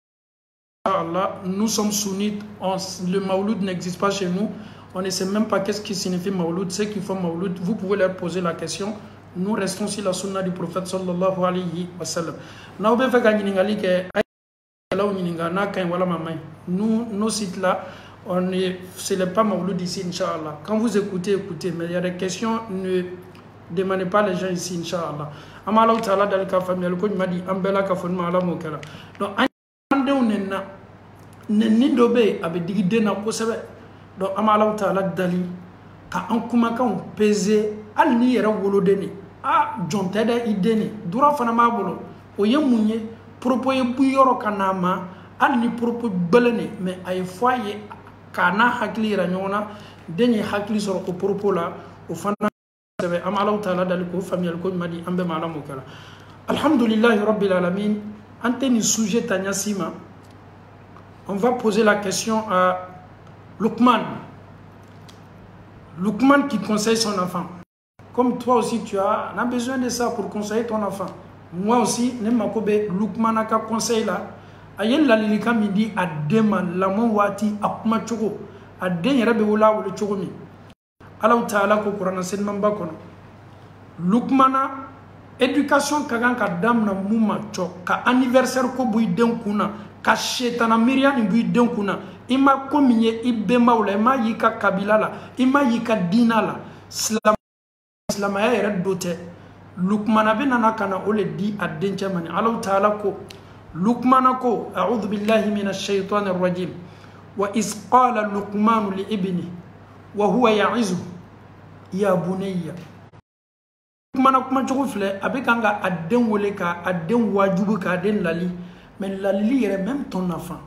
à Allah, nous sommes sunnites, le Mawlud n'existe pas chez nous, on ne sait même pas qu'est-ce qui signifie Mawlud, ceux qui font Mawlud, vous pouvez leur poser la question. Nous restons sur la sunna du prophète sallallahu alayhi wa sallam. Nous, nos sites là, ce n'est pas Mawlud ici, Inch'Allah. Quand vous écoutez, écoutez, mais il y a des questions, ne demandez pas les gens ici, Inch'Allah. Amala Ta'ala dans le cas familial, comme il m'a dit, Ambela Kafonma ala Mokala. Donc, on n'est pas avec des idées na kosebe. Donc, Amala Ta'ala dali, ka an kuma kan pese, al ni yera wolodeni. Ah, John Tede ideni, dura fanama bolo, oye munye, propos ye buyoro kanama, al ni propos belene, mais ay foye kana hakli ranyona, deni hakli soro ko propos la, au fana sebe amala Ta'ala dali ko familial ko madi ambe mala mokala. Alhamdulillah rabbil alamin, anteni sujet tanyasima. On va poser la question à Lukman. Lukman qui conseille son enfant. Comme toi aussi tu as besoin de ça pour conseiller ton enfant. Moi aussi, Nemakobe Lukman aka conseil là. Ayel la lilika midi a deman la mon wati akuma choko. A den yere be wala wala choko mi. Allah Ta'ala ko Qur'an sen mamba kono. Lukmana éducation kagan ka dam na muma chok ka anniversaire ko buy den kuna ka shetana miriam buy den kuna. Ima kominye ibemba wala ima yika kabila la ima yika dina la Islam ya yere dote Lukmana be nana kana ole di adenche mani Allah Ta'ala ko Lukmana ko a'udhu billahi minash shaitanir rajim wa iz qala Luqman li ibni wa huwa ya'izu ya bunayya Lukmana kuma jogo fle abekanga aden wole ka aden wajubu ka aden lali mais la lire même ton enfant.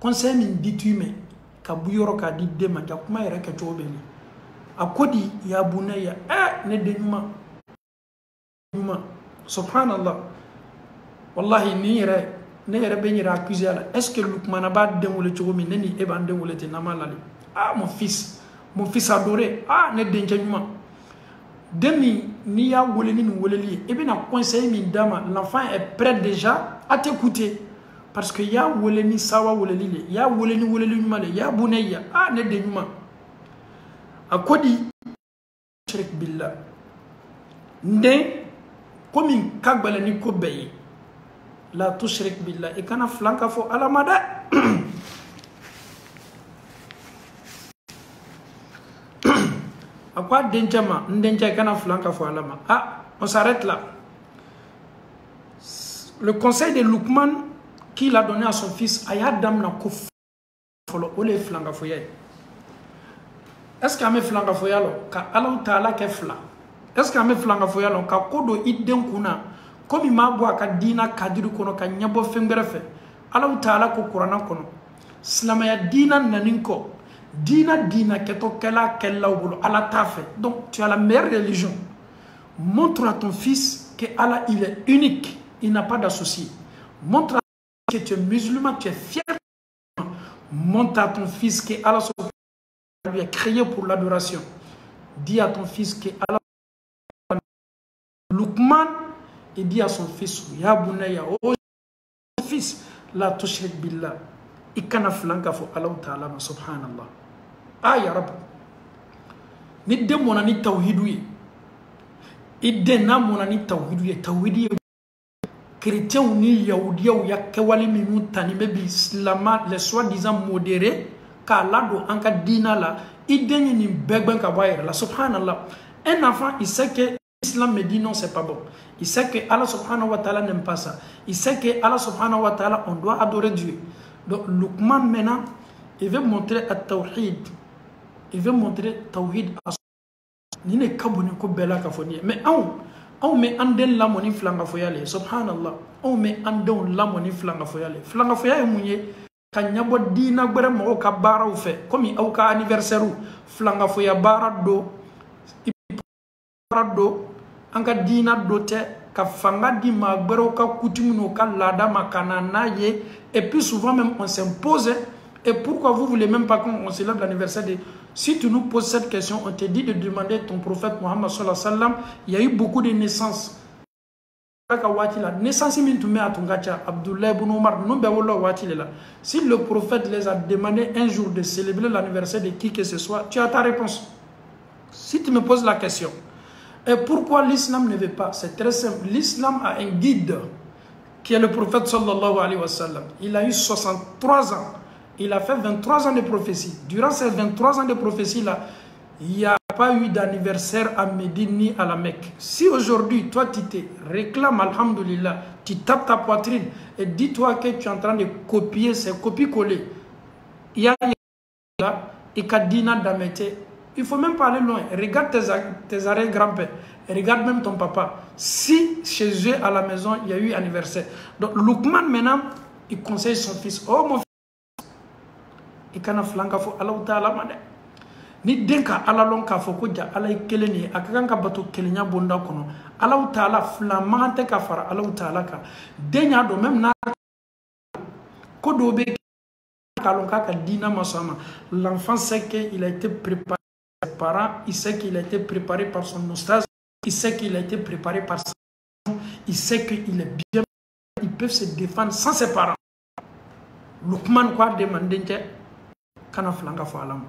Conseil min dit-tu mais kabuyoro ka di dema jakuma yere ke chobeli. Akodi ya bunaya ne denuma. Subhanallah. Wallahi ni yere be yere accusé là. Est-ce que Lukman ba denwole chogomi neni e ba denwole te namalali. Ah mon fils adoré. Ah ne denjuma. Demi ni ya woleni ni woleli et bien na conseil min dama l'enfant est prêt déjà à t'écouter parce que ya woleni sawa woleli le ya woleni male ya bunayya ah ne denuma akodi shirk billah nde komi kagbala ni ko beye la tushrik billah e kana flanka fo alamada à quoi denjama ndenja kana flanka fo alama. Ah, on s'arrête là. Le conseil de Lukman qu'il a donné à son fils ayadam na ko folo ole flanka fo yai. Est-ce qu'ame flanka fo yalo ka Allah taala ke fla. Est-ce qu'ame flanka fo yalo ka kodo idden kuna komi mabo ka dina kadiru kono ka nyabo fengrefe. Allah taala ko Qur'an kono. Islamaya dina naninko. Dina keto kela bolo Allah t'a fait. Donc tu as la meilleure religion. Montre à ton fils que Allah il est unique, il n'a pas d'associé. Montre à ton fils que tu es musulman, tu es fier. Montre à ton fils que Allah lui a créé pour l'adoration. Dis à ton fils que Allah Lukman et dit à son fils ya bunayya oh fils la tushrik billah ikana flanka fo Allah ta'ala subhanallah. Ah ya Rab, ni de mona ni tawhidu ye, idde na mona ni tawhidu ye, tawhidi chrétien ni yaoudia ou ya kewali mimu tani mebi islama les soi-disant modérés ka lado anka dina la idde ni begben ka bayre la subhanallah. Un enfant il sait que l'islam me dit non c'est pas bon, il sait que Allah subhanahu wa ta'ala n'aime pas ça, il sait que Allah subhanahu wa ta'ala on doit adorer Dieu. Donc Lukman maintenant il veut montrer à tawhid. Il veut montrer tawhid à son. Ni ne kabuni ko bela ka foni. Mais on met anden la moni flanga foyale. Subhanallah. On met anden la moni flanga foyale. Flanga foyale munye kanyabo dina gbere mo ka bara ou fait. Comme au ka anniversaire flanga foya bara do anga dina dote ka fanga di ma gbere ka coutume ka lada makana naye et puis souvent même on s'impose. Et pourquoi vous voulez même pas qu'on célèbre l'anniversaire de... Si tu nous poses cette question, on te dit de demander ton prophète Mohammed sallallahu alayhi wa sallam. Il y a eu beaucoup de naissances. Naissance Abdullah ibn Omar. Si le prophète les a demandé un jour de célébrer l'anniversaire de qui que ce soit, tu as ta réponse. Si tu me poses la question, et pourquoi l'islam ne veut pas? C'est très simple. L'islam a un guide qui est le prophète sallallahu alayhi wa sallam. Il a eu 63 ans. Il a fait 23 ans de prophétie. Durant ces 23 ans de prophétie-là, il n'y a pas eu d'anniversaire à Médine ni à la Mecque. Si aujourd'hui, toi, tu te réclames, alhamdoulilah, tu tapes ta poitrine et dis-toi que tu es en train de copier, c'est copier-coller. Il y a là, et Kadina Damete. Il ne faut même pas aller loin. Regarde tes arrière-grands-pères. Regarde même ton papa. Si chez eux, à la maison, il y a eu anniversaire. Donc, Lukman, maintenant, il conseille son fils. Oh, mon fils. Et quand on flanque fo Allah ta'ala made ni denka Allah lon ka fo ko ja Allah keleni akakan ka bato kelenya bonda kono Allah ta'ala flamante ka fara Allah ta'ala ka denya do même na ko do be ka lon ka dina masama. L'enfant sait qu'il a été préparé par ses parents, il sait qu'il a été préparé par son ustaz, il sait qu'il a été préparé par sa il sait qu'il est bien, ils peuvent se défendre sans ses parents. Lukman quoi demander kana flanka fo alama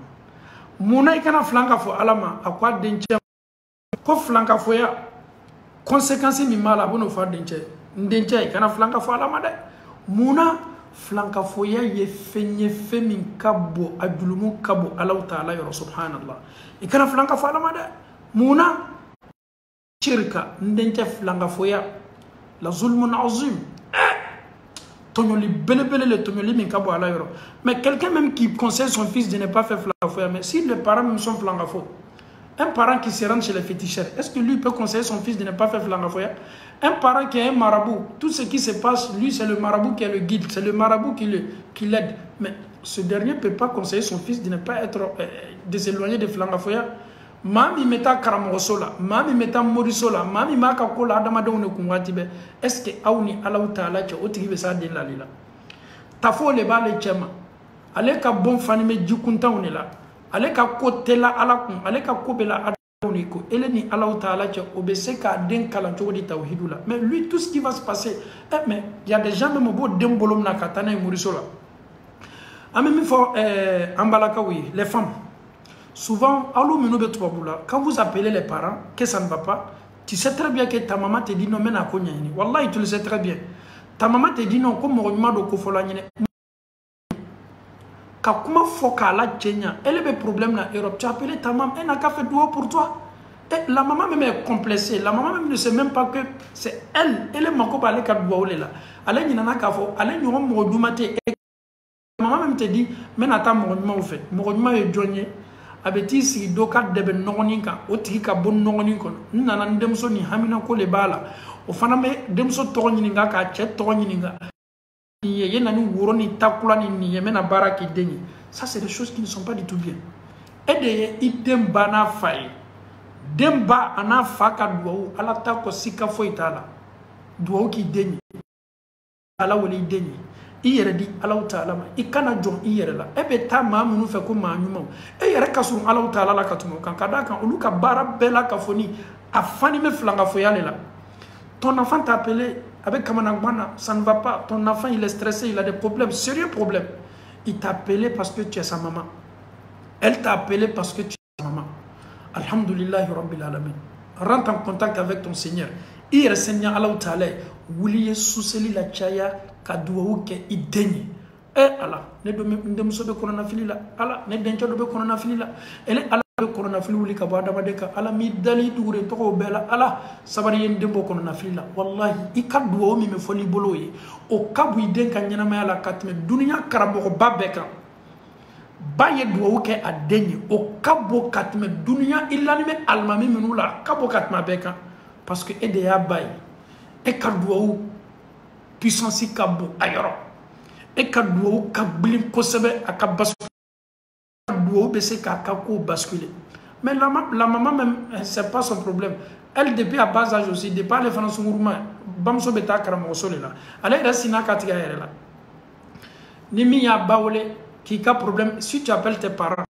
muna kana flanka fo alama akwa denche ko flanka fo ya conséquence mi mala bono fa denche kana flanka fo alama de muna flanka fo ya ye fenye femin kabo adulumu kabo Allah ta'ala ya subhanallah e kana flanka fo alama de muna shirka denche flanka fo ya la zulmun azim. Mais quelqu'un même qui conseille son fils de ne pas faire flangafo, mais si les parents même sont flangafo, Un parent qui se rend chez les féticheurs, est-ce que lui peut conseiller son fils de ne pas faire Flangafoya? Un parent qui est un marabout, tout ce qui se passe, lui c'est le marabout qui est le guide, c'est le marabout qui l'aide. Mais ce dernier ne peut pas conseiller son fils de ne pas être, de s'éloigner de Flangafoya. Mami meta karamosola, mami meta morisola, mami maka kola adamado ne kungatibe. Est-ce que auni Allah Ta'ala che otigibe sa de la lila? Tafo le ba le chema. Ale ka bon fanime jikunta onela. Ale ka kote la ala kun, ale ka kobe la adamoni ko. Ele ni Allah Ta'ala che obese ka den kala chogo di tawhidula. Mais lui tout ce qui va se passer, mais il y a des gens même beau dem bolom na katana e morisola. Amemi fo ambalaka oui, les femmes. Souvent, quand vous appelez les parents, que ça ne va pas, tu sais très bien que ta maman te dit non, mais n'a pas. Wallah, tu le sais très bien. Ta maman te dit non, comme on m'a dit qu'il faut la nier. Quand comment faut qu'elle a tchènia, elle a des problèmes dans l'Europe. Tu as appelé ta maman, elle n'a qu'à faire doigt pour toi. Et la maman même est complexée. La maman même ne sait même pas que c'est elle. Elle est manquée par les quatre doigts là. Elle est n'en a qu'à faire. Elle est n'aura mon doumate. La maman même te dit, mais n'attends mon douma au fait. Mon douma est joigné. Abeti si doka debe nogoninka o tigi ka bon nogonin kono nana ndemso ni hamina ko le bala o fana me demso to nyininga ka che to nyininga ye nani wuro ni takula ni yemena baraki deni. Ça c'est des choses qui ne sont pas du tout bien. Et de idem bana fay demba ana faka duo ala ta ko sika foitala duo ki deni ala woni deni iyere di Allah Ta'ala ikana jon iyere la ebe ta ma munu fe ko ma nyuma e yere kasuru Allah Ta'ala la katumo kan kada kan olu ka bara bela ka foni afani me flanga fo yale la. Ton enfant t'a appelé avec Kamanagmana, ça ne va pas, ton enfant il est stressé, il a des problèmes, sérieux problèmes. Il t'a appelé parce que tu es sa maman, elle t'a appelé parce que tu es sa maman. Alhamdulillah Rabbil Alamin. Rentre en contact avec ton Seigneur. Iyere Seigneur Allah Ta'ala wuliye suseli la chaya kaduwa ke ideni ala ne do ndem so be korona filila ala ne dencho do be korona filila ele ala be korona fili wuli ka bada madeka ala mi dali dure to ko bela ala sabari yen dembo korona filila wallahi ikadwa mi me foli boloye o kabu iden kan nyana ma ala katme dunya karabo babeka baye duwa ke adenye o kabo katme dunya illa ni me almami minula kabo katma beka parce que ede ya baye e kadwa puissance kabo ayoro e kadwo kablim kosebe akabaskuler dwo bese kakako basculer. Mais la maman même c'est pas son problème, elle depuis à bas âge aussi depuis les finances ngourma bamso beta karamo solela ale rasina katiga yerela nimi ya bawle qui a problème. Si tu appelles tes parents,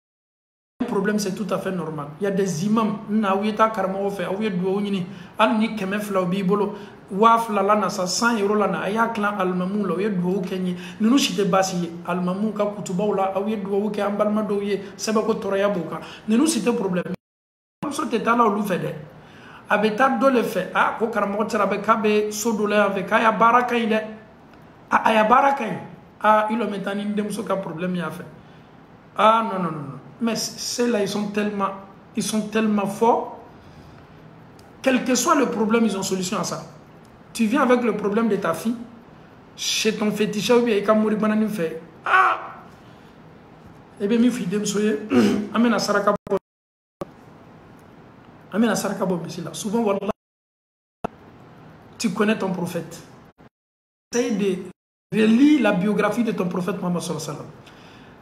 le problème c'est tout à fait normal. Il y a des imams na wita karamo fe awie dwo nyini al ni keme flaw bi bolo waf la lana sa 100 € lana aya clan almamu la yedwo kenyi nunu shite basi almamu ka kutuba la awie dwo ke ambalma do ye sebe ko toraya boka nunu shite problème so te tala lu fede abeta do le fait ah ko karamo tira be kabe sodo le avec aya baraka ide aya baraka ah il le metani ndem so ka problème ya fait ah non mais c'est là ils sont tellement forts, quel que soit le problème ils ont solution à ça. Tu viens avec le problème de ta fille chez ton féticheur ou bien il mourir banani fait ah et bien mi fille dem soye amena saraka bo là souvent wallah tu connais ton prophète, essaye de relire la biographie de ton prophète Muhammad sallallahu alayhi wa sallam.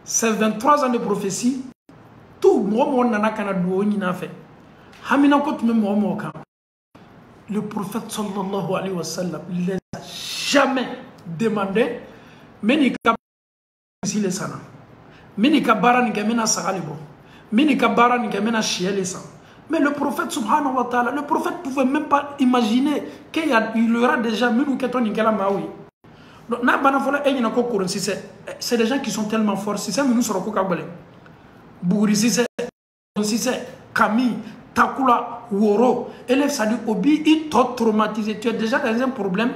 C'est 23 ans de prophétie. Tout le monde n'a qu'à fait. Le prophète sallallahu alayhi wa sallam ne les a jamais demandé Menika ici les sana. Menika bara ni kamena sagalibo. Menika bara ni kamena chiele sang. Mais le prophète subhanahu wa ta'ala, le prophète ne pouvait même pas imaginer qu'il y aura déjà Minu Keton Nikela Maui. C'est des gens qui sont tellement forts. Si c'est Minu Soroko Kabale. Bougri, si c'est Camille, Takula, Woro, élève, ça dit Obi, il t'a traumatisé. Tu es déjà dans un problème.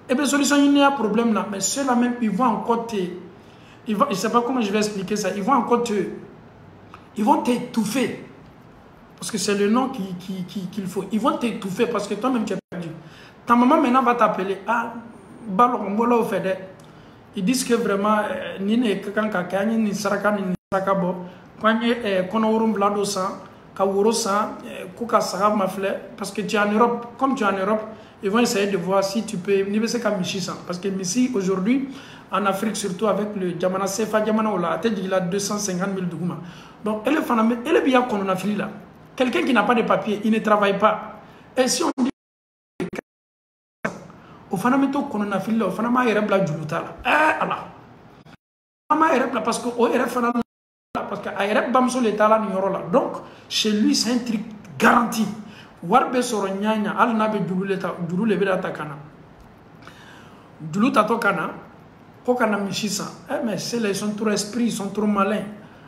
Et bien, solution, il y a un problème là. Mais ceux-là même, ils vont encore te. Je ne sais pas comment je vais expliquer ça. Ils vont encore te. Ils vont t'étouffer. Parce que c'est le nom qu'il faut. Ils vont t'étouffer parce que toi-même tu es perdu. Ta maman maintenant va t'appeler. Ah, Balorongolo fait. Ils disent que vraiment, ni ne quelqu'un qui a ni saraka ni saraka bo. Quand il y a konorum blado sang, parce que tu es en Europe. Comme tu es en Europe, ils vont essayer de voir si tu peux. Parce que Messi, aujourd'hui, en Afrique, surtout avec le Djamana Sefa Djamana, il a 250 000 dougoumas. Donc, elle est bien qu'on en a fini là. Quelqu'un qui n'a pas de papier, il ne travaille pas. Et si on dit au Fanameto qu'on en a fini là, au Fanama Erebla Djuluta là. Allah. Fanama Erebla parce que au Erefana parce que Ereb Bamso l'état là, donc, chez lui, c'est un truc garanti. Warbe soro nyanya al nabe dulu le beda takana dulu tato kana ko kana mishisa mais c'est les sont trop esprits, ils sont trop malins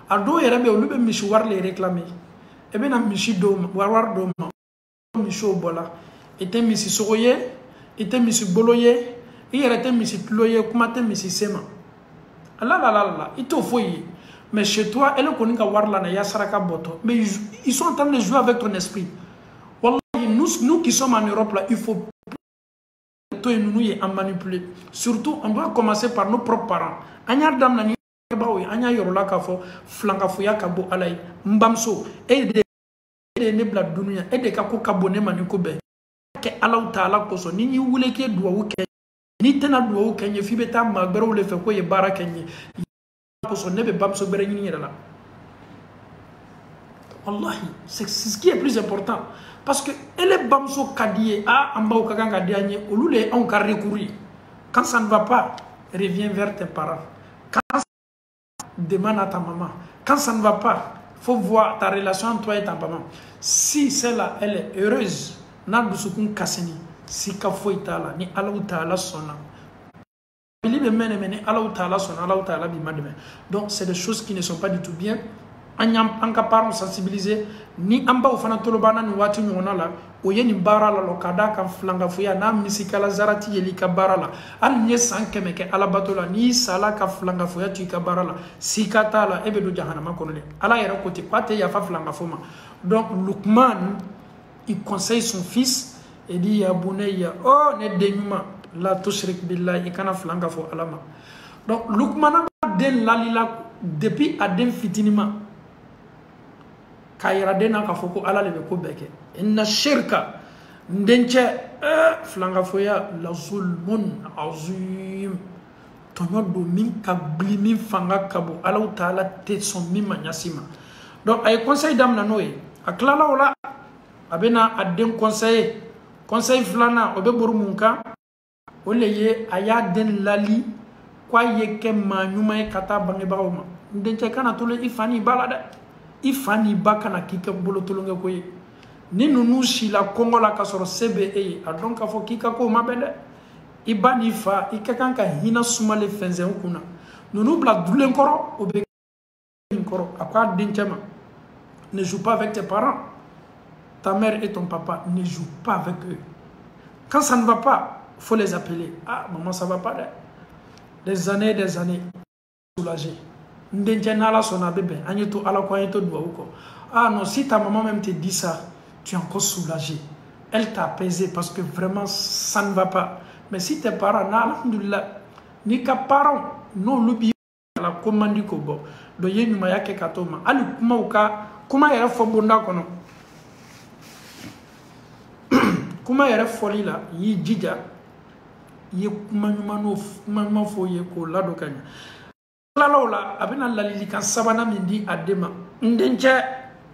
ado yerebe olube mishi war les réclamer e bena mishi do war do misho bola était misi soroye était misi boloye il était misi tuloye kuma te misi sema la il te faut mais chez toi elle connaît ka war la na yasaraka boto mais ils sont en train de jouer avec ton esprit. Nous qui sommes en Europe, là, il faut nous en manipuler. Surtout, on doit commencer par nos propres parents. Anya dam nani baoui, anya yorola kafo, flangafuya kabo alay, mbamso, et de nebla dunia, et de kako kabone manikobe. Ke alaw taala koso, ni wule ke duwa ke, ni tena duwa kenye, fibeta magbero le feko ye bara kenye. Koso nebe bamso bere ni là. Wallahi, c'est ce qui est plus important. Parce que elle est bamso kadie a ambao kakanga dianye olule on ka recourir. Quand ça ne va pas, reviens vers tes parents. Quand demande à ta maman. Quand ça ne va pas, faut voir ta relation entre toi et ta maman. Si celle-là elle est heureuse, na dusukun kaseni, si ka foi tala ni Allah taala sona. Donc c'est des choses qui ne sont pas du tout bien. En parents sensibiliser ni amba ofana tolobana ni watu nyona la oyeni bara la lokada kan flanga fuya na misikala zarati yeli ka bara la al nye sankeme ke ala batola ni sala ka flanga fuya tu ka bara la sikata la ebe do jahannama konole ala yera côté pate ya fa flanga fuma. Donc Lukman il conseille son fils et dit ya bunayya oh ne denyuma la tushrik billahi kana flanga fo alama. Donc Lukman den lalila depuis adem fitinima kayira dena ka foko ala le ko beke inna shirka ndenche flanga foya la zulmun azim tonyo do min ka blimi fanga kabo ala taala te son mima nyasima. Donc ay conseil dam na noye aklala wala abena adden conseil flana obe borumunka oleye aya den lali kwa yeke manyuma e kata bange bawma ndenche kana tole ifani balade ifani bakana kika bolo tolonge koye ni nunu shila kongo la kasoro CBE a donc afo kika ko mabele ibani fa ikakanka hina sumale fenze kuna nunu bla dulen koro obe koro akwa dinchema ne joue pas avec tes parents, ta mère et ton papa ne jouent pas avec eux. Quand ça ne va pas, il faut les appeler. Ah maman ça va pas des années soulagé. Ah non, si ta maman même te dit ça, tu es encore soulagé. Elle t'a apaisé parce que vraiment ça ne va pas. Mais si tes parents, alhamdoulilah, ni ka parents, non l'oubliez la commande kobo. Do ye nyuma yake katoma. Ali kuma uka kuma yere fobonda kono. Kuma yere foli la yi jija ye kuma nyuma no kuma fo ye ko lado kanya. La abina lalili kan sabana mindi adema ndenche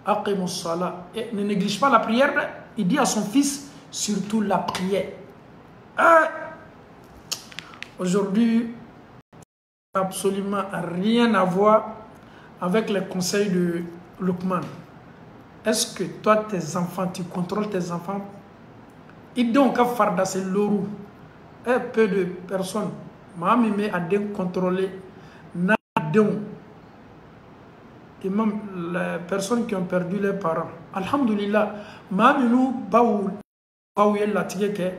aqimus sala et ne néglige pas la prière. Il dit à son fils surtout la prière. Aujourd'hui absolument rien à voir avec les conseils de Lukman. Est-ce que toi tes enfants, tu contrôles tes enfants? Il donc a farda c'est l'orou. Un peu de personnes m'a mis à contrôler. Et même les personnes qui ont perdu leurs parents. Alhamdulillah, nous baou la tigeke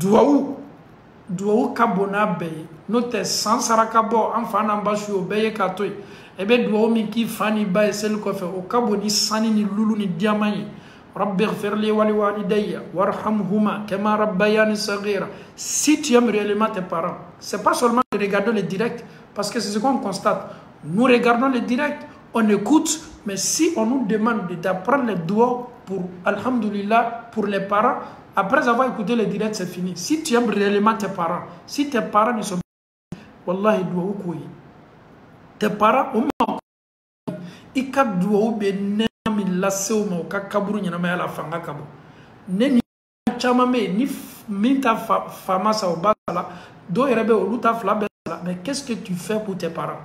douaou kabona beye note sans sarakabo enfant n'ambashu obeye katoy ebe douaou miki fani baye sel ko fe o kaboni sani ni lulu ni diamani rabbi ighfir li wa li walidayya warhamhuma kama rabbayani saghira. Si tu aimes réellement tes parents, c'est pas seulement de regarder les directs, parce que c'est ce qu'on constate. Nous regardons les directs, on écoute, mais si on nous demande d'apprendre les doigts pour, alhamdulillah, pour les parents, après avoir écouté le direct, c'est fini. Si tu aimes réellement tes parents, si tes parents ne sont pas, wallahi, doua ou koui. Tes parents, ils ka doua ou be nemi lasse ou ma ou ka kaburu nyana ya la fanga kabo. Neni chamame ni minta fama sa ou basala, do yerebe ou luta fla besala. Mais qu'est-ce que tu fais pour tes parents?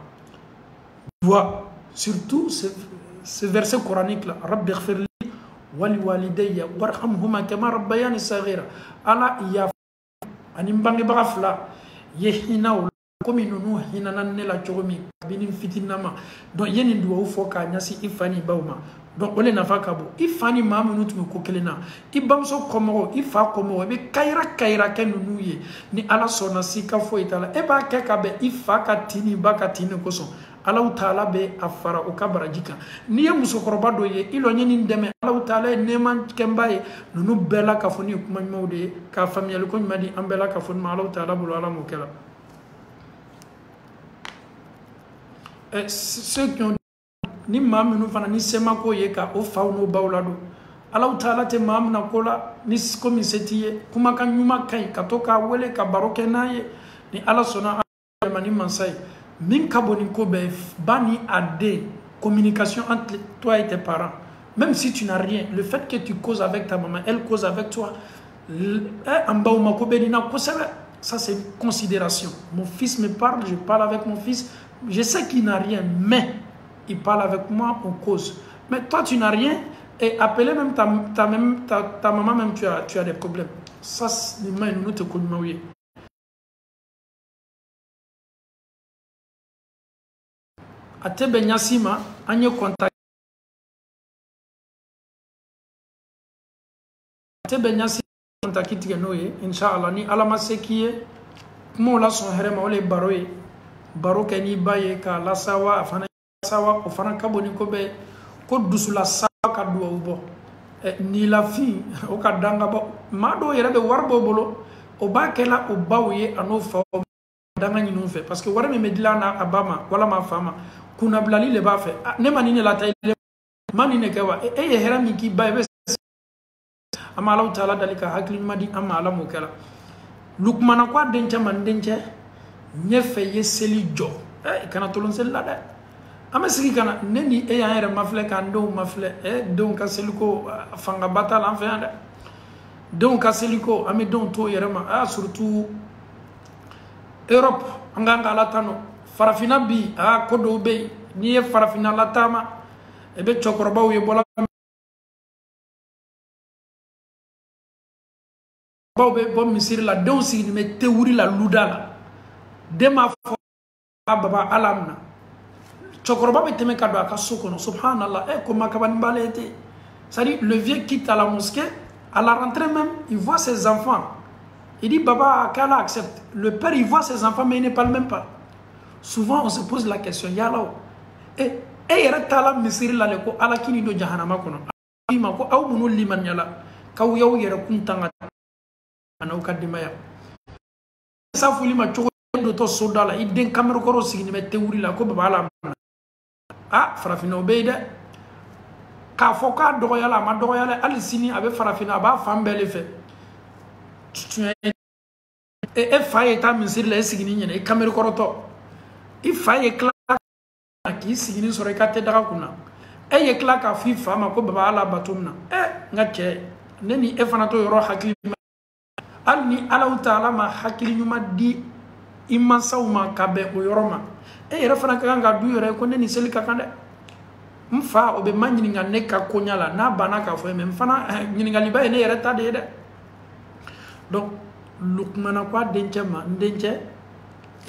Doua, surtout ce verset coranique là, Rabbi ighfirli wali walidayya warhamhuma kama rabbayani saghira. Ala iya animbangi bagafla yehina ou comme nous hina nanela chomi binin fitinama. Donc yeni doua ou foka nyasi ifani bauma. Donc on est nafakabo ifani mamu nutu kokelena ibamso komoro ifa komoro be kaira ken nuye ni ala sona sika fo itala e ba kekabe ifa katini bakatini koso ala utala be afara o kabarajika ni ya musokoroba do ye ilo nyeni ndeme ala utala neman kembaye nunu bela kafoni kuma mawde ka famiyal ko madi ambela kafoni ala utala bulu ala mokela ceux qui ont ni maam nu fana ni sema ko ye ka o faw no bawlado Allah taala te maam na kola ni komi setiye kuma kan nyuma kai ka to ka wele ka baroke naye ni Allah sona mani mansay min kaboni ko be bani ade communication entre toi et tes parents. Même si tu n'as rien, le fait que tu causes avec ta maman, elle cause avec toi, ça c'est une considération. Mon fils me parle, je parle avec mon fils, je sais qu'il n'a rien, mais il parle avec moi, on cause. Mais toi, tu n'as rien, et appeler même ta maman, même tu as des problèmes. Ça, c'est les mains, nous te connaissons. A te benyasima, anye contact. A te benyasima, contact noye, Inch'Allah, ni alama sekiye, mo la son herema ole baroye, baro keni baye ka la sawa, afana sawa, ofana kaboni kobe, ko dusula sawa ka duwa ubo. Ni la fi, o ka danga bo, mado yerebe warbo bolo, o ba kela o baouye ano fa danga ni fait parce que warame medila na abama wala ma fama kuna blali le ba fait ne manine la tay manine kawa e herami ki baybe ama Allah taala dalika hakli madi ama ala mukala lukmana kwa dencha man dencha nyefe yeseli jo kana tolon sel la da ama sigi kana neni e ya era mafle kan do mafle donc aseliko fanga batal en fait donc aseliko ame don to yerema surtout Europe, anganga latano, farafina bi, kodo be, niye farafina latama, ebe chokoroba uye bola. Baube bom misiri la donsi ni me teuri la ludala. Dema fo baba alamna. Chokoroba be teme kado akasokono, subhanallah, koma kabani balete. C'est-à-dire, le vieux quitte à la mosquée, à la rentrée même, il voit ses enfants. Il dit, Baba, qu'Allah accepte. Le père, il voit ses enfants, mais il ne parle même pas. Souvent, on se pose la question, Yalao. Et il y a tala misiri la leko, ala kini do jahanama kono. Ima ko, au munu liman yala. Kau yau yere kuntanga. Ana ukadimaya. Sa fuli ma choko do to sodala. I den kamero koro sigini me teuri la ko baba ala. Farafina obeide. Ka foka dogo yala, ma dogo yala. Ali sini abe farafina, ba fambele fe. E faye ta misiri la esigini nyene e kamera koroto i faye kla ki sigini sore ka te daga kuna ye kla ka fi fama ko baba ala batumna ngache neni e fana to yoro hakili alni ala taala ma hakili nyuma di imma sawma kabe o yoroma yere fana ka nga du yore ko neni selika kande mfa obe manyini nga neka konyala na banaka fo me mfana nyini nga liba ene yere ta de donc lukmana kwa denche ma denche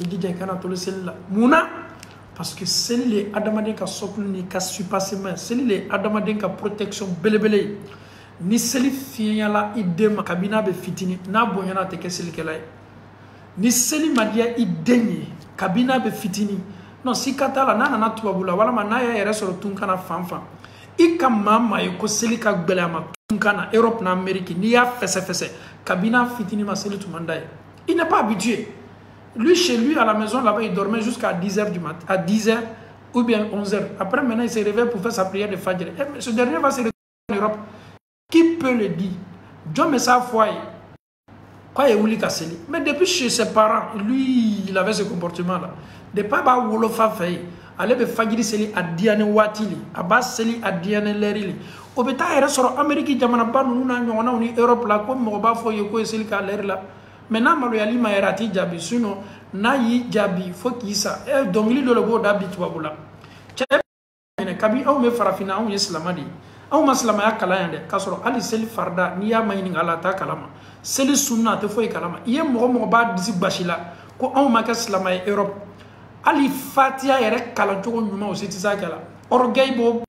ejije kana tolo sella muna parce que c'est les adamaden ka soklu ni ka supasement c'est les adamaden ka protection belebele ni seli finyala idema kabina be fitini na bonyana te keseli kelay ni seli madia idenye kabina be fitini non si katala nana na tubabula wala manaya yere soro tunkana fanfa ikamama yoko seli ka gbelama tunkana Europe na Amérique ni ya fesse kabina fitini maseli tumandaye. Il n'est pas habitué. Lui, chez lui, à la maison, là-bas, il dormait jusqu'à 10h du matin. À 10h, ou bien 11h. Après, maintenant, il se réveille pour faire sa prière de Fajr. Et ce dernier va se réveiller en Europe. Qui peut le dire? John Messa Foy, quoi est Ouli Kasseli? Mais depuis chez ses parents, lui, il avait ce comportement-là. Depuis qu'il a Wolofa fait, il a Fajr Seli à Diane Watili, à Bas Seli à Diane Lerili. Au béta, il reste sur l'Amérique, il y a une Europe là, comme Moba Foy, et Seli Kaler là. Maintenant, Maloyali Maerati Djabi, sinon, Nayi Djabi, Fokisa, et donc il doit le voir d'habitude. Kabi, on me farafina, on y Islamadi. On m'a slamaya kalayande, Kasoro, Ali Seli Farda, Nia Maïning Alata Kalama, Seli Sunna, te Foy Kalama, Yem Moba Dizib Bashila, ko on m'a Slamay Europe. Ali Fatia Erek Kalancho, Numa au Citizakala, Orgaibo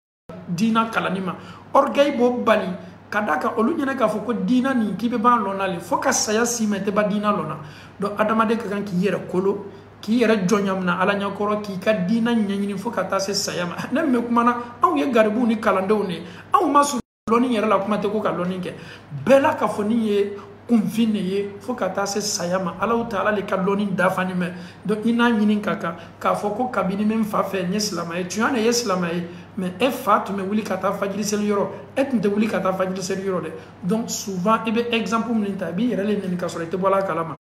Dina Kalanima, Orgaibo Bali. Kadaka olunyene ka foko dina ni kibe ban lona le foka saya si mete ba dina lona do adamade ka kan ki yere kolo ki yere jonyam na ala nyakoro ki ka dina nyanyini foka ta se saya ma na me kuma na aw ye garbu ni kalando ne aw masu loni yere la kuma te ko ka loni ke bela ka foni ye kumfine ye foka ta se saya ma ala taala le ka loni dafani me do ina nyini kaka ka foko kabini men fa fe nyeslama e tuane yeslama e mais un fait, mais oui, quand tu fais du euro, et tu oui, quand tu fais du euro. Donc, souvent, il y a des exemples où il y a des gens qui sont là, voilà, kalama.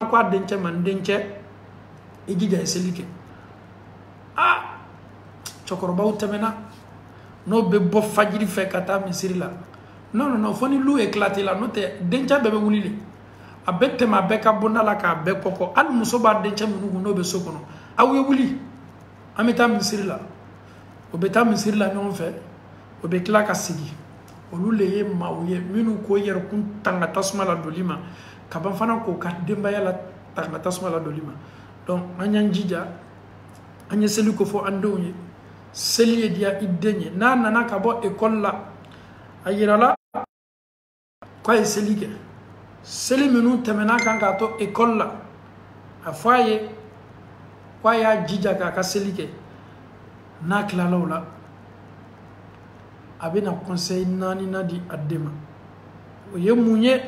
Quoi, denche, man, denche, et dit des seliques. Ah, chokorba ou temena, no bebo fajiri fait kata misiri là. Non, faut ni lou éclater là, note, denche bebe wulili. Abek ma beka bonda la ka bek koko, al musoba denche munu no be sokono. Awe wuli, ameta misiri là. O beta misiri la ɲɔgɔn fɛ o bɛ tila ka sigi olu le ye maaw ye minnu ko yɛrɛkun tanga tasuma la doli ma ka ban fana k'o ka denbaya la tanga tasuma la doli ma donc an y'an jija an ye seli ko fɔ an denw ye seli ye diya i den ye n'a nana ka bɔ ekɔli la a yirala k'a ye seli kɛ seli minnu tɛmɛna kan k'a to ekɔli la a fɔ a ye k'a y'a jija k'a ka seli kɛ n'a tilala o la a bɛna conseil naani na di a den ma o ye mun ye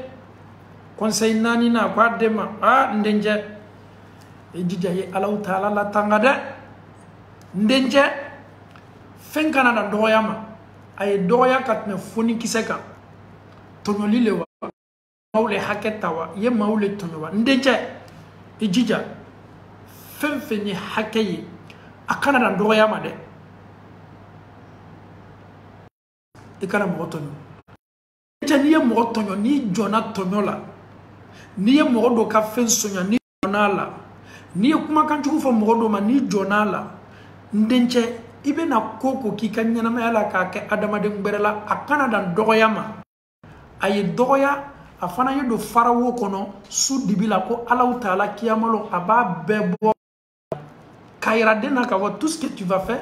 conseil naani na ko a den ma n dencɛ i jija ye Alahu Taala la tanga dɛ n dencɛ fɛn kana na dɔgɔya ma a ye dɔgɔya ka tɛmɛ fonikisɛ kan tɔɲɔli le wa maaw le hakɛ ta wa i ye maaw le tɔɲɔ wa n dencɛ i jija fɛn fɛn ye hakɛ ye a kana na dɔgɔya ma dɛ i kana mɔgɔ tɔɲɔ n'i ye mɔgɔ tɔɲɔ n'i jɔnna tɔɲɔ la n'i ye mɔgɔ dɔ ka fɛn soɲa n'i jɔnna la n'i ye kumakan jugu fɔ mɔgɔ dɔ ma n'i jɔnna la n dencɛ i bɛna ko ko k'i ka ɲɛnamaya la k'a kɛ adamaden wɛrɛ la a kana dan dɔgɔya ma a ye dɔgɔya a fana ye don farawo kɔnɔ su dibi la ko Alahu Taala kiyamalo a b'a bɛɛ bɔ k'a yira den na k'a fɔ tout ce que tu vas faire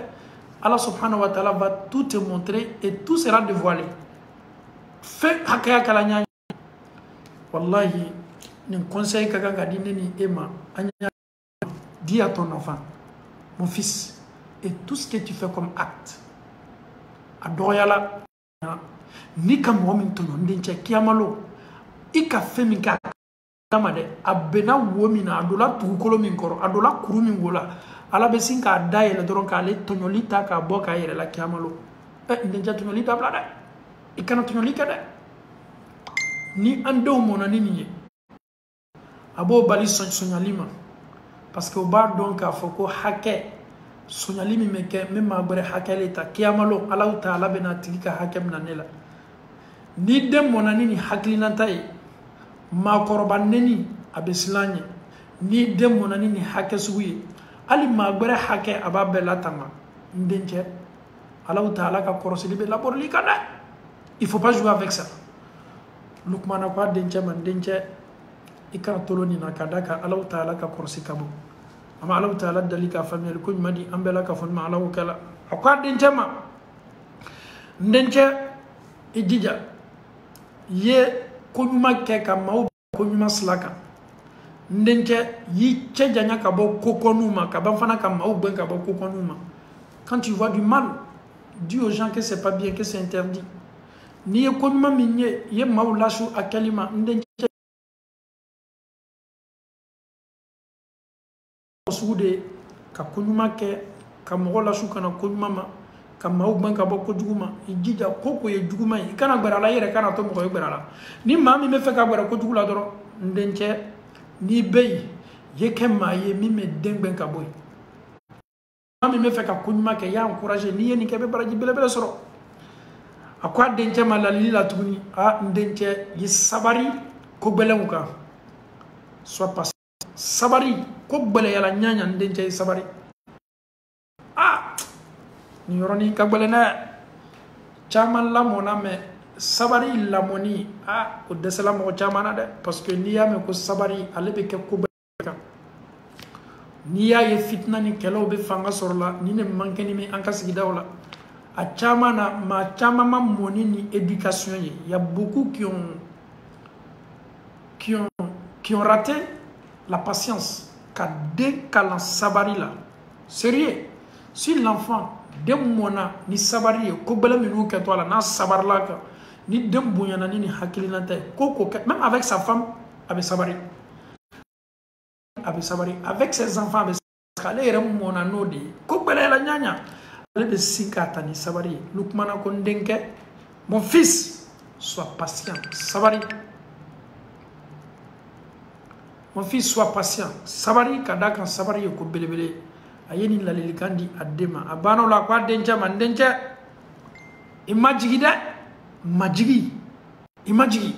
Allah subhanahu wa ta'ala va tout te montrer et tout sera dévoilé fɛn hakɛya kala ɲa wallahi nin conseil ka kan ka di ne ni e ma an y'a dis à ton enfant mon fils et tout ce que tu fais comme acte a dɔgɔyala ni ka mɔgɔ min tɔɲɔ n dencɛ kiyamalo i ka fɛn min kɛ kama dɛ a bɛnna wo min na a dola dugukolo min kɔrɔ a dola kuru min wo la Ala bɛ sin k'a da yɛlɛ dɔrɔn k'ale tɔɲɔli ta k'a bɔ k'a yɛrɛ la kiyamalo n dencɛ tɔɲɔli dabila dɛ i kana tɔɲɔli kɛ dɛ ni an denw mɔnna ni nin ye a b'o bali soɲali ma parce que o b'a dɔn k'a fɔ ko hakɛ soɲali min bɛ kɛ min maa wɛrɛ hakɛ le ta kiyamalo Alahu Taala bɛna a tigi ka hakɛ minɛ ne la ni den mɔnna ni nin hakilinata ye maakɔrɔba neni a bɛ siran ɲɛ ni den mɔnna ni nin hakɛ sugu ye hali maa wɛrɛ hakɛ a b'a bɛɛ latanga n dencɛ Alahu Taala ka kɔrɔsili bɛ laborili kan dɛ il faut pas jouer avec ça Lukmana ko a dencɛ ma n dencɛ i kana tolo nin na ka da kan Alahu Taala ka kɔrɔsi ka bɔ a ma Alahu Taala dali ka faamuyali ko ɲuman di an bɛɛ la ka fɔ nin ma Alahu kɛla a ko a dencɛ ma n dencɛ i jija ye ko ɲuman kɛ ka maaw ko ɲuman sila kan n dencɛ y'i cɛ janya ka bɔ kokɔniw ma ka ban fana ka maaw gɛn ka bɔ kokɔniw ma quand tu vois du mal dis aux gens que c'est pas bien que c'est interdit n'i ye ko ɲuman min ye i ye maaw lasu a kɛli ma n dencɛ sugu de ka ko ɲuman kɛ ka mɔgɔ lasu kana ko ɲuman ma ka maaw gɛn ka bɔ ko jugu ma i jija ko ko ye juguman ye i kana gbɛrɛ a la i yɛrɛ kana to mɔgɔ ye gbɛrɛ a la ni maa min bɛ fɛ ka gbɛrɛ ko jugu la dɔrɔn n dencɛ n'i bɛ yen ye kɛ maa ye min bɛ den gɛn ka bɔ yen maa min bɛ fɛ ka ko ɲuman kɛ i y'a encouragé n'i ye nin kɛ i bɛ baraji belebele sɔrɔ a ko a dencɛ ma lalili la tuguni n dencɛ ye sabari ko gbɛlɛnw kan sois patient sabari ko gbɛlɛyala ɲaɲa n dencɛ ye sabari nin yɔrɔnin ka gbɛlɛn dɛ caman lamɔna mɛ sabari lamɔni o dɛsɛla mɔgɔ caman na dɛ parce que n'i y'a mɛn ko sabari ale bɛ kɛ ko bɛɛ kan n'i y'a ye fitina ni kɛlɛw bɛ fanga sɔrɔ la ni ne man kɛ ni min an ka sigidaw la a caman na maa caman ma mɔni ni éducation ye il y a beaucoup qui ont raté la patience ka den kalan sabari la sérieux si l'enfant den mɔna ni sabari ye ko bɛlɛ minnu kɛ to a la n'a sabarila kan ni den bonyana ni hakilina tɛ ko ko kɛ même avec sa femme a bɛ sabari avec ses enfants a bɛ sabari ale yɛrɛ mɔna n'o de ye ko gbɛlɛyala ɲaɲa ale bɛ sin k'a ta ni sabari ye Lukumana ko n denkɛ mon fils sois patient sabari mon fils sois patient sabari ka da kan sabari ye ko belebele a ye nin ladilikan di a den ma a banna o la ko a dencɛ ma n dencɛ i ma jigi dɛ ma jigi i ma jigi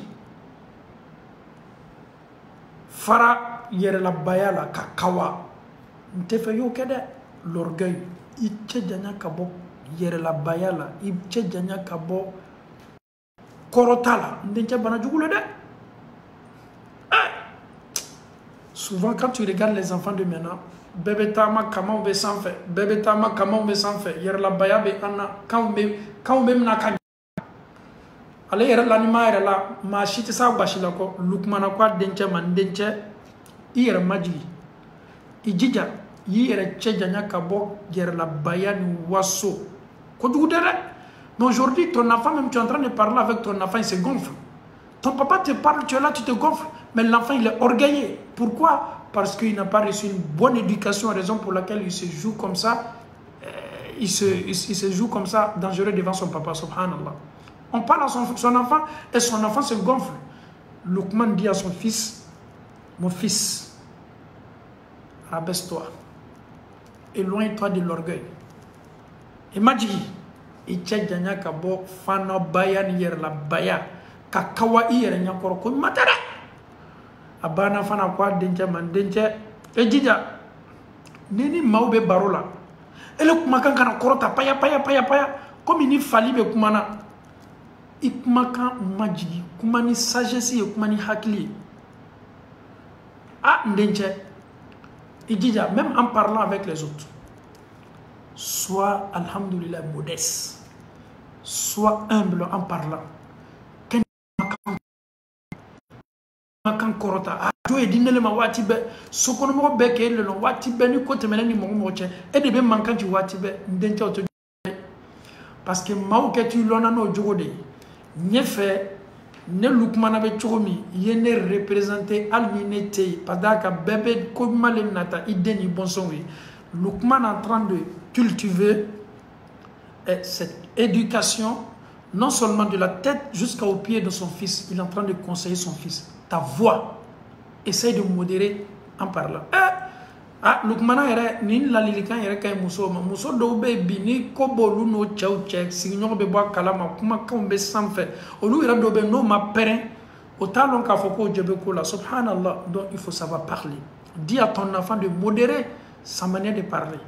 fara yɛrɛlabaya la ka kawa n tɛ fɛ y'o kɛ dɛ l'orgueil i cɛ janya ka bɔ yɛrɛlabaya la i cɛ janya ka bɔ kɔrɔta la n dencɛ bana jugu la dɛ souvent quand tu regardes les enfants de maintenant bɛɛ bɛ taama kamaw bɛ sanfɛ bɛɛ bɛ taama kamaw bɛ sanfɛ yɛrɛlabaya bɛ an na kanw bɛ mina ka ale yɛrɛ la ni maa yɛrɛ la maa si tɛ s'a basi la kɔ Lukumana ko a dencɛ ma n dencɛ i yɛrɛ majigi i jija i yɛrɛ cɛ janya ka bɔ yɛrɛlabaya ni waso kojugu tɛ dɛ mais aujourd'hui ton enfant même tu es en train de parler avec ton enfant il se gonfle ton papa te parle tu es là tu te gonfles mais l'enfant il est orgueilleux pourquoi? Parce qu'il n'a pas reçu une bonne éducation, raison pour laquelle il se joue comme ça, il se joue comme ça, dangereux devant son papa, subhanallah. On parle à son enfant et son enfant se gonfle. Luqman dit à son fils, mon fils, rabaisse-toi, éloigne-toi de l'orgueil. Et m'a dit, il tient gagné kabo fana bayan yer la baya, kakawa yer nyakoro ko matara. Abana fana kwa dencɛ man dencɛ e jija ni maaw bɛ baro la ele kumakan kana kɔrɔta paya komi ni fali bɛ kuma na i kumakan ma jigi kuma ni sagesse ye kuma ni hakili ye n dencɛ i jija même en parlant avec les autres sois alhamdulillah modeste sois humble en parlant makan kɔrɔta jo ye di ne ma waati bɛɛ sokɔnɔmɔgɔ bɛɛ k'e le lɔn waati bɛɛ ni ko tɛmɛna ni mɔgɔ cɛ e de bɛ mankan ci waati bɛɛ n dencɛ o tɛ parce que maaw kɛ t'u lɔnna n'o jogo de ye ɲɛfɛ ne Lukumana bɛ cogo min i ye ne représenter hali ni ne tɛ yen parce que bɛɛ bɛ ko ɲuman le nata i den ni bɔnsɔnw ye Lukumana en train de cultiver cette éducation non seulement de la tête jusqu'au pied de son fils il est en train de conseiller son fils ta voix, essaye de modérer en parlant. Lukumana yɛrɛ ni ladilikan yɛrɛ ka ɲi muso ma muso dɔw bɛ bi ni ko b'olu n'o cɛw cɛ sigiɲɔgɔn bɛ bɔ a kalama kumakanw bɛ sanfɛ olu yɛrɛ dɔw bɛ n'o ma pɛrɛn o t'a dɔn k'a fɔ k'o jɛ bɛ ko la subhanallah donc il faut savoir parler dis à ton enfant de modérer sa manière de parler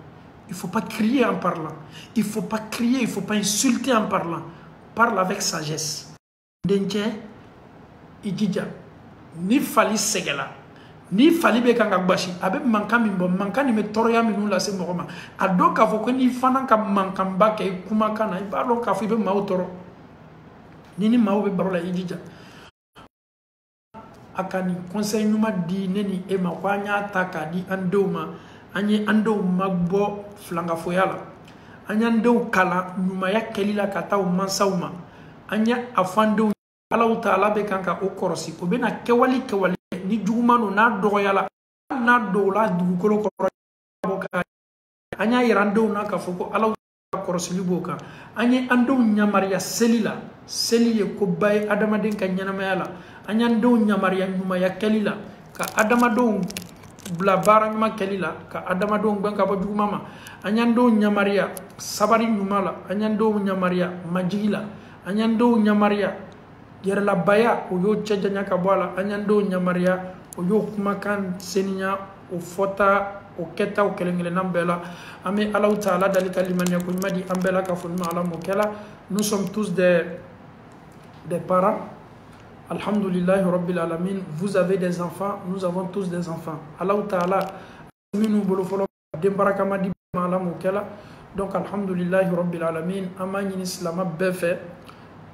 il faut pas crier en parlant il faut pas crier il faut pas insulter en parlant parle avec sagesse dencɛ i jija ni fali sɛgɛla ni fali bɛ kan ka gbasi a bɛ mankan min bɔ mankan nin bɛ tɔɔrɔya minnu lase mɔgɔ ma a dɔn k'a fɔ ko n'i fana ka mankanba kɛ i kumakan na i b'a dɔn k'a fɔ i bɛ maaw tɔɔrɔ ni maaw bɛ baro la i jija a ka nin conseil ɲuman di ne ni e ma ko an y'a ta k'a di an denw ma an ye an denw mabɔ filankafoya la an y'an denw kalan ɲumanya kɛli la ka taa u mansaw ma an ye a fɔ an denw Allahu Taala bɛ kan ka o kɔrɔsi o bɛna kɛwale ni juguman don n'a dɔgɔyala n'a dɔw la dugukolo kɔrɔ anya irando na ka foko ala korosili boka anya ando nyamaria selila seli ye ko bay adama den ka nyanama anya ando nyamaria nyuma ya kelila ka adama do bla barang ma kelila ka adama do banka ba duguma ma anya ando nyamaria sabari nyuma la anya ando nyamaria majila anya ando nyamaria yer la baya o yo chejanya ka bwala anya ando nyamaria o yo kumakan seninya o fota o keta o kelengele nambela ame Allah Ta'ala dalika limania ko madi ambela ka funma ala mokela nous sommes tous des parents alhamdulillah rabbil alamin vous avez des enfants nous avons tous des enfants Allah Ta'ala minu bolo folo dembaraka madi ala mokela donc alhamdulillah rabbil alamin amani islam befe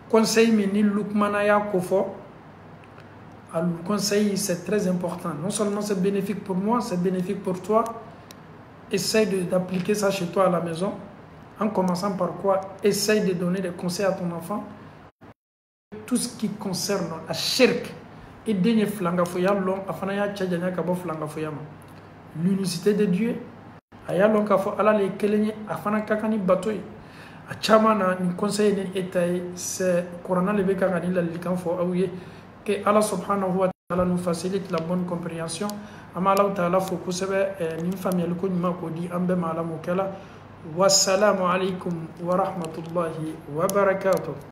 conseil mini lukmana ya kofo. Le conseil, c'est très important. Non seulement c'est bénéfique pour moi, c'est bénéfique pour toi. Essaye d'appliquer ça chez toi à la maison. En commençant par quoi? Essaye de donner des conseils à ton enfant. Tout ce qui concerne la shirk. Et dernier flangafoya long, afanaya tchadjanya kabo flangafoyama. L'unicité de Dieu. Aya long kafo ala le kelenye afana kakani batoy. Achamana ni conseil ni etay c'est corona lebe kangani la likanfo awye. Que Allah subhanahu wa ta'ala nous facilite la bonne compréhension. Ama Allah ta'ala faut que sebe nim famille ko nyima ko di ambe mala mo kala. Wassalamu alaikum wa rahmatullahi wa barakatuh.